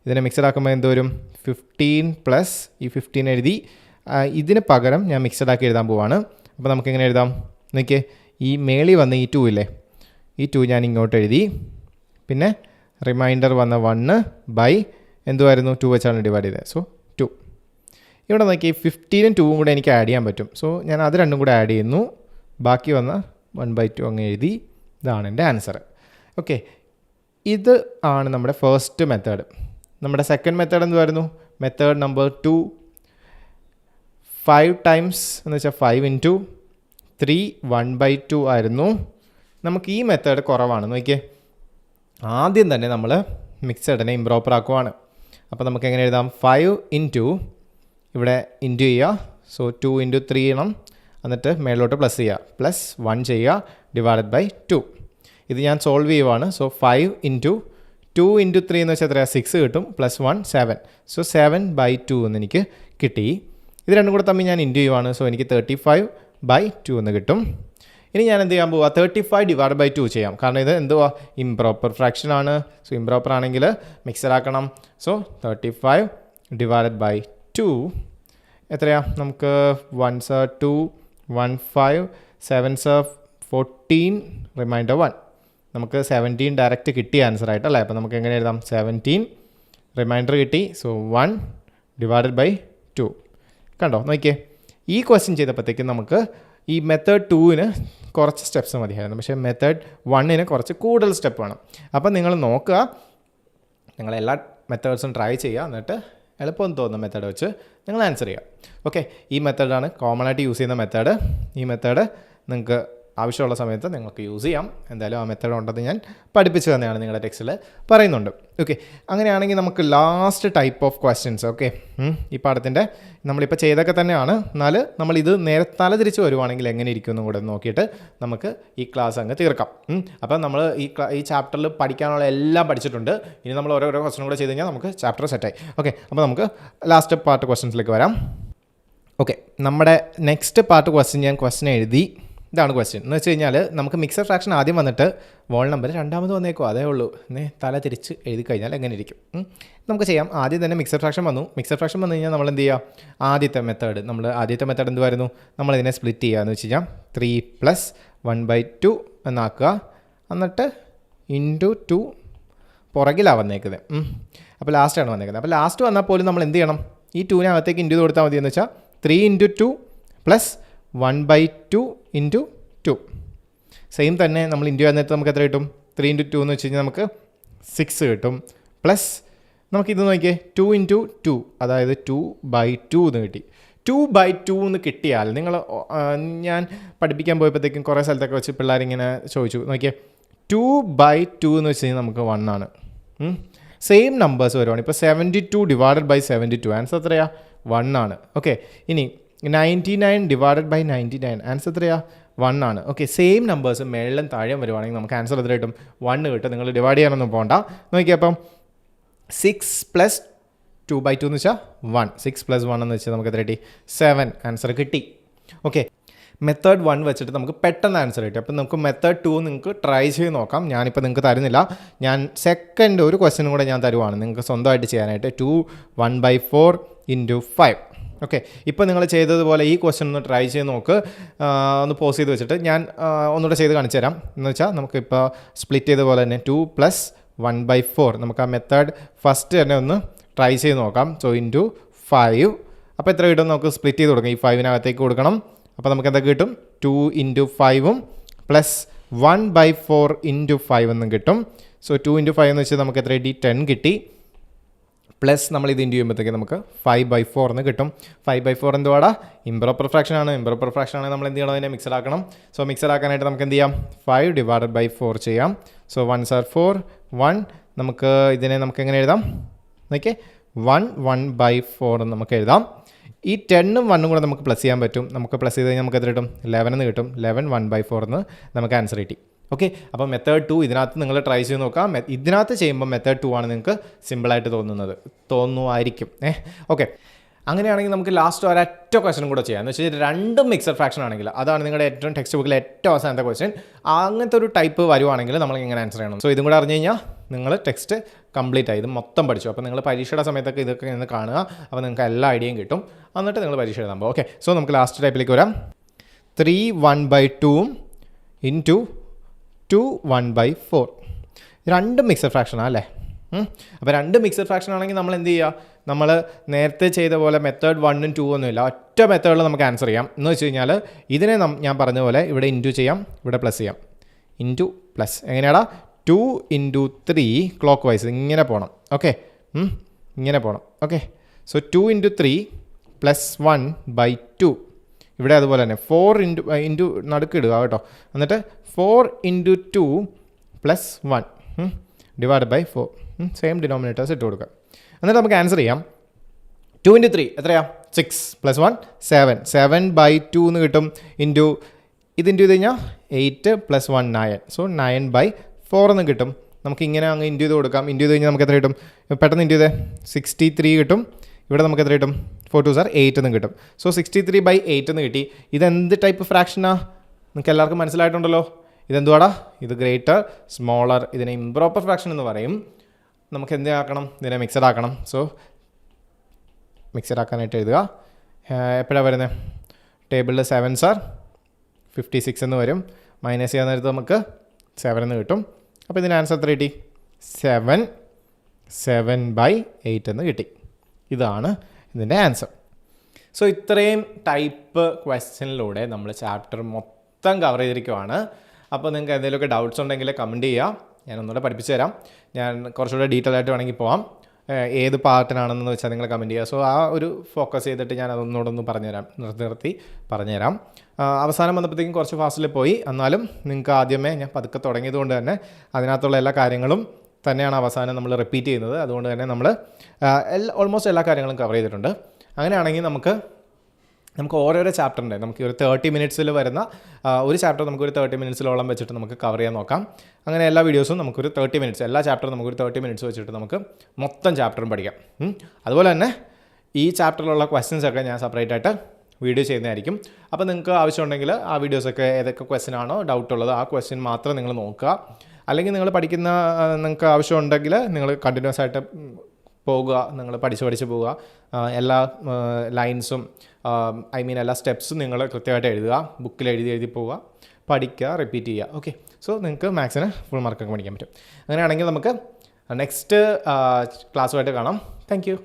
ഇതിനെ മിക്സഡ് ആക്കുമ്പോൾ എന്ത് വരും 15 പ്ലസ് ഈ 15 എഴുതി. ഇതിന് പകരം ഞാൻ മിക്സഡ് ആക്കി എഴുതാൻ പോവാണ്. അപ്പോൾ നമുക്ക് എങ്ങനെ എഴുതാം, നോക്കിയേ ഈ മേളി വന്ന ഈ 2 ഇല്ലേ, ഈ 2 ഞാൻ ഇങ്ങോട്ട് എഴുതി. പിന്നെ റിമൈൻഡർ വന്ന 1 ബൈ എന്തുമായിരുന്നു 2 വെച്ചാണ് ഡിവൈഡ് ചെയ്തത്. സോ 2. ഇവിടെ നോക്കി 15ഉം 2ഉം കൂടെ എനിക്ക് ആഡ് ചെയ്യാൻ പറ്റും. സോ ഞാൻ അത് രണ്ടും കൂടെ ആഡ് ചെയ്യുന്നു. ബാക്കി വന്ന 1/2 അങ്ങ് എഴുതി. ഇതാണ് എൻ്റെ ആൻസർ. ഓക്കെ, ഇത് ആണ് നമ്മുടെ ഫസ്റ്റ് മെത്തേഡ്. നമ്മുടെ സെക്കൻഡ് മെത്തേഡ് എന്തുമായിരുന്നു, മെത്തേഡ് നമ്പർ 2 5 ടൈംസ് എന്ന് വെച്ചാൽ 5 ഇൻറ്റു 3 1/2 ആയിരുന്നു. നമുക്ക് ഈ മെത്തേഡ് കുറവാണ്. നോക്കിയേ, ആദ്യം തന്നെ നമ്മൾ മിക്സഡിനെ ഇംപ്രോപ്പർ ആക്കുവാണ്. അപ്പോൾ നമുക്ക് എങ്ങനെ എഴുതാം, 5 ഇൻറ്റു ഇവിടെ ഇൻറ്റു ചെയ്യുക. സോ 2 ഇൻറ്റു 3 ചെയ്യണം, എന്നിട്ട് മേളിലോട്ട് പ്ലസ് ചെയ്യുക, പ്ലസ് 1 ചെയ്യുക ഡിവൈഡഡ് ബൈ 2. ഇത് ഞാൻ സോൾവ് ചെയ്യുവാണ്. സോ 5 ഇൻറ്റു 2 ഇൻറ്റു 3 എന്ന് വെച്ചാൽ എത്രയാണ് 6 കിട്ടും, പ്ലസ് 1 7. സോ 7/2 എന്ന് എനിക്ക് കിട്ടി. ഇത് രണ്ടും കൂടെ തമ്മിൽ ഞാൻ ഇൻറ്റു ചെയ്യുവാണ്. സോ എനിക്ക് 35/2 എന്ന് കിട്ടും. ഇനി ഞാൻ എന്ത് ചെയ്യാൻ പോവുക, 35/2 ചെയ്യാം. കാരണം ഇത് എന്തുവാ, ഇംപ്രോപ്പർ ഫ്രാക്ഷൻ ആണ്. സോ ഇംപ്രോപ്പർ ആണെങ്കിൽ മിക്സർ ആക്കണം. സോ 35/2 എത്രയാ, നമുക്ക് 1s are 2, 1 5, 7s are 14, reminder 1. നമുക്ക് 17 ഡയറക്റ്റ് കിട്ടിയ ആൻസർ ആയിട്ടല്ലേ. അപ്പോൾ നമുക്ക് എങ്ങനെ എഴുതാം, 17 റിമൈൻഡർ കിട്ടി. സോ 1/2. കണ്ടോ, നോക്കിയേ, ഈ ക്വസ്റ്റ്യൻ ചെയ്തപ്പോഴത്തേക്കും നമുക്ക് ഈ മെത്തേഡ് 2ന് കുറച്ച് സ്റ്റെപ്സ് മതിയായിരുന്നു. പക്ഷേ മെത്തേഡ് 1ന് കുറച്ച് കൂടുതൽ സ്റ്റെപ്പ് വേണം. അപ്പം നിങ്ങൾ നോക്കുക, നിങ്ങൾ എല്ലാ മെത്തേഡ്സും ട്രൈ ചെയ്യുക, എന്നിട്ട് എളുപ്പം തോന്നുന്ന മെത്തേഡ് വെച്ച് നിങ്ങൾ ആൻസർ ചെയ്യുക. ഓക്കെ, ഈ മെത്തേഡാണ് കോമൺ ആയിട്ട് യൂസ് ചെയ്യുന്ന മെത്തേഡ്. ഈ മെത്തേഡ് നിങ്ങൾക്ക് ആവശ്യമുള്ള സമയത്ത് നിങ്ങൾക്ക് യൂസ് ചെയ്യാം. എന്തായാലും ആ മെത്തേഡ് ഉണ്ടെന്ന് ഞാൻ പഠിപ്പിച്ചു തന്നെയാണ്, നിങ്ങളുടെ ടെക്സ്റ്റിൽ പറയുന്നുണ്ട്. ഓക്കെ, അങ്ങനെയാണെങ്കിൽ നമുക്ക് last type of questions. Okay, ഈ പാഠത്തിൻ്റെ നമ്മളിപ്പോൾ ചെയ്തൊക്കെ തന്നെയാണ്, എന്നാൽ നമ്മളിത് നേരെ തലതിരിച്ച് വരുവാണെങ്കിൽ എങ്ങനെ ഇരിക്കുമെന്നും കൂടെ നോക്കിയിട്ട് നമുക്ക് ഈ ക്ലാസ് അങ്ങ് തീർക്കാം. അപ്പം നമ്മൾ ഈ ചാപ്റ്ററിൽ പഠിക്കാനുള്ള എല്ലാം പഠിച്ചിട്ടുണ്ട്. ഇനി നമ്മൾ ഓരോരോ ക്വസ്റ്റ്യൻ കൂടെ ചെയ്ത് കഴിഞ്ഞാൽ നമുക്ക് ചാപ്റ്റർ സെറ്റായി. ഓക്കെ, അപ്പോൾ നമുക്ക് ലാസ്റ്റ് പാർട്ട് ക്വസ്റ്റ്യൻസിലേക്ക് വരാം. ഓക്കെ, നമ്മുടെ നെക്സ്റ്റ് പാർട്ട് ക്വസ്റ്റ്യൻ ഞാൻ ക്വസ്റ്റ്യൻ എഴുതി. ഇതാണ് ക്വസ്റ്റ്യൻ എന്ന് വെച്ച് കഴിഞ്ഞാൽ, നമുക്ക് മിക്സർ ഫ്രാക്ഷൻ ആദ്യം വന്നിട്ട് വോൾ നമ്പർ രണ്ടാമത് വന്നേക്കോ, അതേ ഉള്ളൂ. തല തിരിച്ച് എഴുതി കഴിഞ്ഞാൽ എങ്ങനെ ഇരിക്കും നമുക്ക് ചെയ്യാം. ആദ്യം തന്നെ മിക്സർ ഫ്രാക്ഷൻ വന്നു. മിക്സർ ഫ്രാക്ഷൻ വന്നു കഴിഞ്ഞാൽ നമ്മൾ എന്ത് ചെയ്യുക, ആദ്യത്തെ മെത്തേഡ് എന്തുമായിരുന്നു, നമ്മളിതിനെ സ്പ്ലിറ്റ് ചെയ്യുക എന്ന് വെച്ച് കഴിഞ്ഞാൽ 3 + 1/2 എന്നാക്കുക. എന്നിട്ട് ഇൻറ്റു 2 പുറകിലാണ് വന്നേക്കുന്നത്. അപ്പോൾ ലാസ്റ്റാണ് വന്നേക്കുന്നത്. അപ്പോൾ ലാസ്റ്റ് വന്നാൽ പോലും നമ്മൾ എന്ത് ചെയ്യണം, ഈ 2-നകത്തേക്ക് ഇൻറ്റു കൊടുത്താൽ മതി. എന്ന് വെച്ചാൽ 3 × 2 + 1/2 × 2. സെയിം തന്നെ നമ്മൾ ഇൻറ്റു ചെയ്യുന്നിടത്ത് നമുക്ക് എത്ര കിട്ടും, 3 × 2 എന്ന് വെച്ച് കഴിഞ്ഞാൽ നമുക്ക് 6 കിട്ടും. പ്ലസ് നമുക്കിത് നോക്കിയേ, 2 × 2, അതായത് 2/2 എന്ന് കിട്ടി. 2/2 എന്ന് കിട്ടിയാൽ ഞാൻ പഠിപ്പിക്കാൻ പോയപ്പോഴത്തേക്കും കുറേ സ്ഥലത്തൊക്കെ വെച്ച് പിള്ളേരിങ്ങനെ ചോദിച്ചു, നോക്കിയേ 2/2 എന്ന് വെച്ച് കഴിഞ്ഞാൽ നമുക്ക് 1 ആണ്. സെയിം നമ്പേഴ്സ് വരുവാണ്. ഇപ്പോൾ 72/72 ആൻസർ എത്രയാണ്, 1 ആണ്. ഓക്കെ, ഇനി 99/99 ആൻസർ എത്രയാണ്, 1 ആണ്. ഓക്കെ, സെയിം നമ്പേഴ്സ് മേളിലും താഴെയും വരുവാണെങ്കിൽ നമുക്ക് ആൻസർ എത്ര കിട്ടും, 1 കിട്ടും. നിങ്ങൾ ഡിവൈഡ് ചെയ്യാനൊന്നും പോകണ്ട. നോക്കിയാൽ അപ്പം 6 + 2/2 എന്ന് വെച്ചാൽ 1, 6 + 1 എന്ന് വെച്ചാൽ നമുക്ക് എത്ര കിട്ടി, 7 ആൻസർ കിട്ടി. ഓക്കെ, മെത്തേഡ് 1 വെച്ചിട്ട് നമുക്ക് പെട്ടെന്ന് ആൻസർ കിട്ടി. അപ്പോൾ നമുക്ക് മെത്തേഡ് 2 നിങ്ങൾക്ക് ട്രൈ ചെയ്ത് നോക്കാം. ഞാനിപ്പോൾ നിങ്ങൾക്ക് തരുന്നില്ല, ഞാൻ സെക്കൻഡ് ഒരു ക്വസ്റ്റ്യനും കൂടെ ഞാൻ തരുവാണ് നിങ്ങൾക്ക് സ്വന്തമായിട്ട് ചെയ്യാനായിട്ട്. 2 1/4 × 5. ഓക്കെ, ഇപ്പോൾ നിങ്ങൾ ചെയ്തതുപോലെ ഈ ക്വസ്റ്റ്യൻ ഒന്ന് ട്രൈ ചെയ്ത് നോക്ക്. ഒന്ന് പോസ് ചെയ്ത് വെച്ചിട്ട് ഞാൻ ഒന്നുകൂടെ ചെയ്ത് കാണിച്ചു തരാം. എന്ന് വെച്ചാൽ നമുക്കിപ്പോൾ സ്പ്ലിറ്റ് ചെയ്ത പോലെ തന്നെ 2 + 1/4 നമുക്ക് ആ മെത്തേഡ് ഫസ്റ്റ് തന്നെ ഒന്ന് ട്രൈ ചെയ്ത് നോക്കാം. So into 5. അപ്പോൾ എത്ര കിട്ടും, നമുക്ക് സ്പ്ലിറ്റ് ചെയ്ത് കൊടുക്കാം. ഈ 5-നകത്തേക്ക് കൊടുക്കണം. അപ്പോൾ നമുക്ക് എന്തൊക്കെ കിട്ടും, 2 × 5 + 1/4 × 5 എന്നും കിട്ടും. സോ 2 × 5 എന്ന് വെച്ചാൽ നമുക്ക് എത്ര കിട്ടി, 10 കിട്ടി. പ്ലസ് നമ്മൾ ഇത് ഇൻറ്റു ചെയ്യുമ്പോഴത്തേക്ക് നമുക്ക് 5/4 എന്ന് കിട്ടും. 5/4 എന്തുവാടാ, ഇംപ്രോപ്പർ ഫ്രാക്ഷൻ ആണ്. ഇംപ്രോപ്പർ ഫ്രാക്ഷൻ ആണെങ്കിൽ നമ്മൾ എന്ത് ചെയ്യണം, അതിനെ മിക്സർ ആക്കണം. സോ മിക്സർ ആക്കാനായിട്ട് നമുക്ക് എന്ത് ചെയ്യാം, 5/4 ചെയ്യാം. So 1s are 4, 1. നമുക്ക് ഇതിനെ നമുക്ക് എങ്ങനെ എഴുതാം, ഓക്കെ, 1/4 എന്ന് നമുക്ക് എഴുതാം. ഈ 10ഉം 1ഉം കൂടെ നമുക്ക് പ്ലസ് ചെയ്യാൻ പറ്റും. നമുക്ക് പ്ലസ് ചെയ്ത് കഴിഞ്ഞാൽ നമുക്ക് എത്ര കിട്ടും, 11 എന്ന് കിട്ടും. 11 1/4 എന്ന് നമുക്ക് ആൻസർ കിട്ടി. ഓക്കെ, അപ്പോൾ മെത്തേഡ് 2 ഇതിനകത്ത് നിങ്ങൾ ട്രൈ ചെയ്ത് നോക്കാം. ഇതിനകത്ത് ചെയ്യുമ്പോൾ മെത്തേഡ് 2 ആണ് നിങ്ങൾക്ക് സിമ്പിളായിട്ട് തോന്നുമായിരിക്കും. ഓക്കെ, അങ്ങനെയാണെങ്കിൽ നമുക്ക് ലാസ്റ്റ് ഒരൊറ്റ ക്വസ്റ്റ്യൻ കൂടെ ചെയ്യാം. എന്ന് വെച്ചാൽ രണ്ടും മിക്സർ ഫ്രാക്ഷൻ ആണെങ്കിൽ, അതാണ് നിങ്ങളുടെ ഏറ്റവും ടെക്സ്റ്റ് ബുക്കിലെ ഏറ്റവും അവസാനത്തെ ക്വസ്റ്റ്യൻ. അങ്ങനത്തെ ഒരു ടൈപ്പ് വരുവാണെങ്കിൽ നമ്മൾ എങ്ങനെ ആൻസർ ചെയ്യണം. സോ ഇതും കൂടെ അറിഞ്ഞു കഴിഞ്ഞാൽ നിങ്ങൾ ടെക്സ്റ്റ് കംപ്ലീറ്റ് ആയി, ഇത് മൊത്തം പഠിച്ചു. അപ്പോൾ നിങ്ങൾ പരീക്ഷയുടെ സമയത്തൊക്കെ ഇതൊക്കെ നിന്ന് കാണുക. അപ്പോൾ നിങ്ങൾക്ക് എല്ലാ ഐഡിയയും കിട്ടും. എന്നിട്ട് നിങ്ങൾ പരീക്ഷ എഴുതാൻ പോകും. ഓക്കെ, സോ നമുക്ക് ലാസ്റ്റ് ടൈപ്പിലേക്ക് വരാം. 3 1/2 × 2 1/4. രണ്ടും മിക്സർ ഫ്രാക്ഷനാണ് അല്ലേ. അപ്പോൾ രണ്ട് മിക്സർ ഫ്രാക്ഷൻ ആണെങ്കിൽ നമ്മൾ എന്ത് ചെയ്യുക, നമ്മൾ നേരത്തെ ചെയ്ത പോലെ മെത്തേഡ് 1ഉം 2 ഒന്നുമില്ല, ഒറ്റ മെത്തേഡിൽ നമുക്ക് ആൻസർ ചെയ്യാം. എന്ന് വെച്ച് കഴിഞ്ഞാൽ ഇതിനെ ഞാൻ പറഞ്ഞ പോലെ ഇവിടെ ഇൻറ്റു ചെയ്യാം, ഇവിടെ പ്ലസ് ചെയ്യാം. ഇൻറ്റു പ്ലസ് എങ്ങനെയാടാ, 2 × 3 ക്ലോക്ക് വൈസ് ഇങ്ങനെ പോകണം. ഓക്കെ, ഇങ്ങനെ പോകണം. Okay, so 2 × 3 + 1/2. ഇവിടെ അതുപോലെ തന്നെ 4 ഇൻറ്റു നടുക്കിടുക കേട്ടോ. എന്നിട്ട് 4 × 2 + 1 /4. സെയിം ഡിനോമിനേറ്റേഴ്സ് ഇട്ട് കൊടുക്കുക. എന്നിട്ട് നമുക്ക് ആൻസർ ചെയ്യാം. 2 × 3 എത്രയാ, 6 + 1 7. 7/2 എന്ന് കിട്ടും. ഇൻറ്റു ഇത് ഇൻറ്റു ചെയ്ത് കഴിഞ്ഞാൽ 8 + 1 9. സോ 9/4 എന്ന് കിട്ടും. നമുക്ക് ഇങ്ങനെ അങ്ങ് ഇൻറ്റു ചെയ്ത് കൊടുക്കാം. ഇൻറ്റു ചെയ്ത് കഴിഞ്ഞാൽ നമുക്ക് എത്ര കിട്ടും, പെട്ടെന്ന് ഇൻറ്റു ചെയ്തേ, 63 കിട്ടും. ഇവിടെ നമുക്ക് എത്ര കിട്ടും? 4 2s are 8 എന്ന് കിട്ടും. സോ 63/8 എന്ന് കിട്ടി. ഇതെന്ത് ടൈപ്പ് ഫ്രാക്ഷനാണ്? നിങ്ങൾക്ക് എല്ലാവർക്കും മനസ്സിലായിട്ടുണ്ടല്ലോ. ഇതെന്തുവാടാ? ഇത് ഗ്രേറ്റർ സ്മോളർ, ഇതിനെ ഇംപ്രോപ്പർ ഫ്രാക്ഷൻ എന്ന് പറയും. നമുക്ക് എന്ത് ആക്കണം? ഇതിനെ മിക്സഡ് ആക്കണം. സോ മിക്സഡ് ആക്കാനായിട്ട് എഴുതുക. എപ്പോഴാണ് വരുന്നത്? ടേബിളിൽ 7s are 56 എന്ന് വരും. മൈനസ് ചെയ്യാൻ നേരത്ത് നമുക്ക് 7 എന്ന് കിട്ടും. അപ്പോൾ ഇതിന് ആൻസർ എത്ര കിട്ടി? 7/8 എന്ന് കിട്ടി. ഇതാണ് ഇതിൻ്റെ ആൻസർ. സോ ഇത്രയും ടൈപ്പ് ക്വസ്റ്റ്യനിലൂടെ നമ്മൾ ചാപ്റ്റർ മൊത്തം കവർ ചെയ്തിരിക്കുവാണ്. അപ്പോൾ നിങ്ങൾക്ക് എന്തെങ്കിലുമൊക്കെ ഡൗട്ട്സ് ഉണ്ടെങ്കിൽ കമൻറ്റ് ചെയ്യുക. ഞാൻ ഒന്നുകൂടെ പഠിപ്പിച്ചു തരാം. ഞാൻ കുറച്ചുകൂടെ ഡീറ്റെയിൽ ആയിട്ട് വേണമെങ്കിൽ പോവാം. ഏത് പാർട്ടിനാണെന്ന് വെച്ചാൽ നിങ്ങൾ കമൻറ്റ് ചെയ്യുക. സോ ആ ഒരു ഫോക്കസ് ചെയ്തിട്ട് ഞാൻ അതൊന്നുകൂടെ പറഞ്ഞുതരാം, നിർത്തി പറഞ്ഞുതരാം. അവസാനം വന്നപ്പോഴത്തേക്കും കുറച്ച് ഫാസ്റ്റിൽ പോയി. എന്നാലും നിങ്ങൾക്ക് ആദ്യമേ ഞാൻ പതുക്കെ തുടങ്ങിയത് കൊണ്ട് തന്നെ അതിനകത്തുള്ള എല്ലാ കാര്യങ്ങളും തന്നെയാണ് അവസാനം നമ്മൾ റിപ്പീറ്റ് ചെയ്യുന്നത്. അതുകൊണ്ട് തന്നെ നമ്മൾ ഓൾമോസ്റ്റ് എല്ലാ കാര്യങ്ങളും കവർ ചെയ്തിട്ടുണ്ട്. അങ്ങനെയാണെങ്കിൽ നമുക്ക് ഓരോരോ ചാപ്റ്ററിൻ്റെ നമുക്ക് ഒരു 30 മിനിറ്റ്സിൽ വരുന്ന ഒരു ചാപ്റ്റർ നമുക്കൊരു 30 മിനിറ്റ്സിലോളം വെച്ചിട്ട് നമുക്ക് കവർ ചെയ്യാൻ നോക്കാം. അങ്ങനെ എല്ലാ വീഡിയോസും നമുക്കൊരു 30 മിനിറ്റ്സ്, എല്ലാ ചാപ്റ്ററും നമുക്കൊരു 30 മിനിറ്റ്സ് വെച്ചിട്ട് നമുക്ക് മൊത്തം ചാപ്റ്ററും പഠിക്കാം. അതുപോലെ തന്നെ ഈ ചാപ്റ്ററിലുള്ള ക്വസ്റ്റ്യൻസൊക്കെ ഞാൻ സെപ്പറേറ്റ് ആയിട്ട് വീഡിയോ ചെയ്യുന്നതായിരിക്കും. അപ്പോൾ നിങ്ങൾക്ക് ആവശ്യമുണ്ടെങ്കിൽ ആ വീഡിയോസൊക്കെ ഏതൊക്കെ ക്വസ്റ്റ്യൻ ആണോ ഡൗട്ട് ഉള്ളത് ആ ക്വസ്റ്റ്യൻ മാത്രം നിങ്ങൾ നോക്കുക. അല്ലെങ്കിൽ നിങ്ങൾ പഠിക്കുന്ന നിങ്ങൾക്ക് ആവശ്യമുണ്ടെങ്കിൽ നിങ്ങൾ കണ്ടിന്യൂസ് ആയിട്ട് പോകുക, നിങ്ങൾ പഠിച്ച് പോവുക. എല്ലാ ലൈൻസും എല്ലാ സ്റ്റെപ്സും നിങ്ങൾ കൃത്യമായിട്ട് എഴുതുക, ബുക്കിൽ എഴുതി പോവുക, പഠിക്കുക, റിപ്പീറ്റ് ചെയ്യുക. ഓക്കെ, സോ നിങ്ങൾക്ക് മാത്സിന് ഫുൾ മാർക്കൊക്കെ പഠിക്കാൻ പറ്റും. അങ്ങനെയാണെങ്കിൽ നമുക്ക് നെക്സ്റ്റ് ക്ലാസ്സുമായിട്ട് കാണാം. Thank you.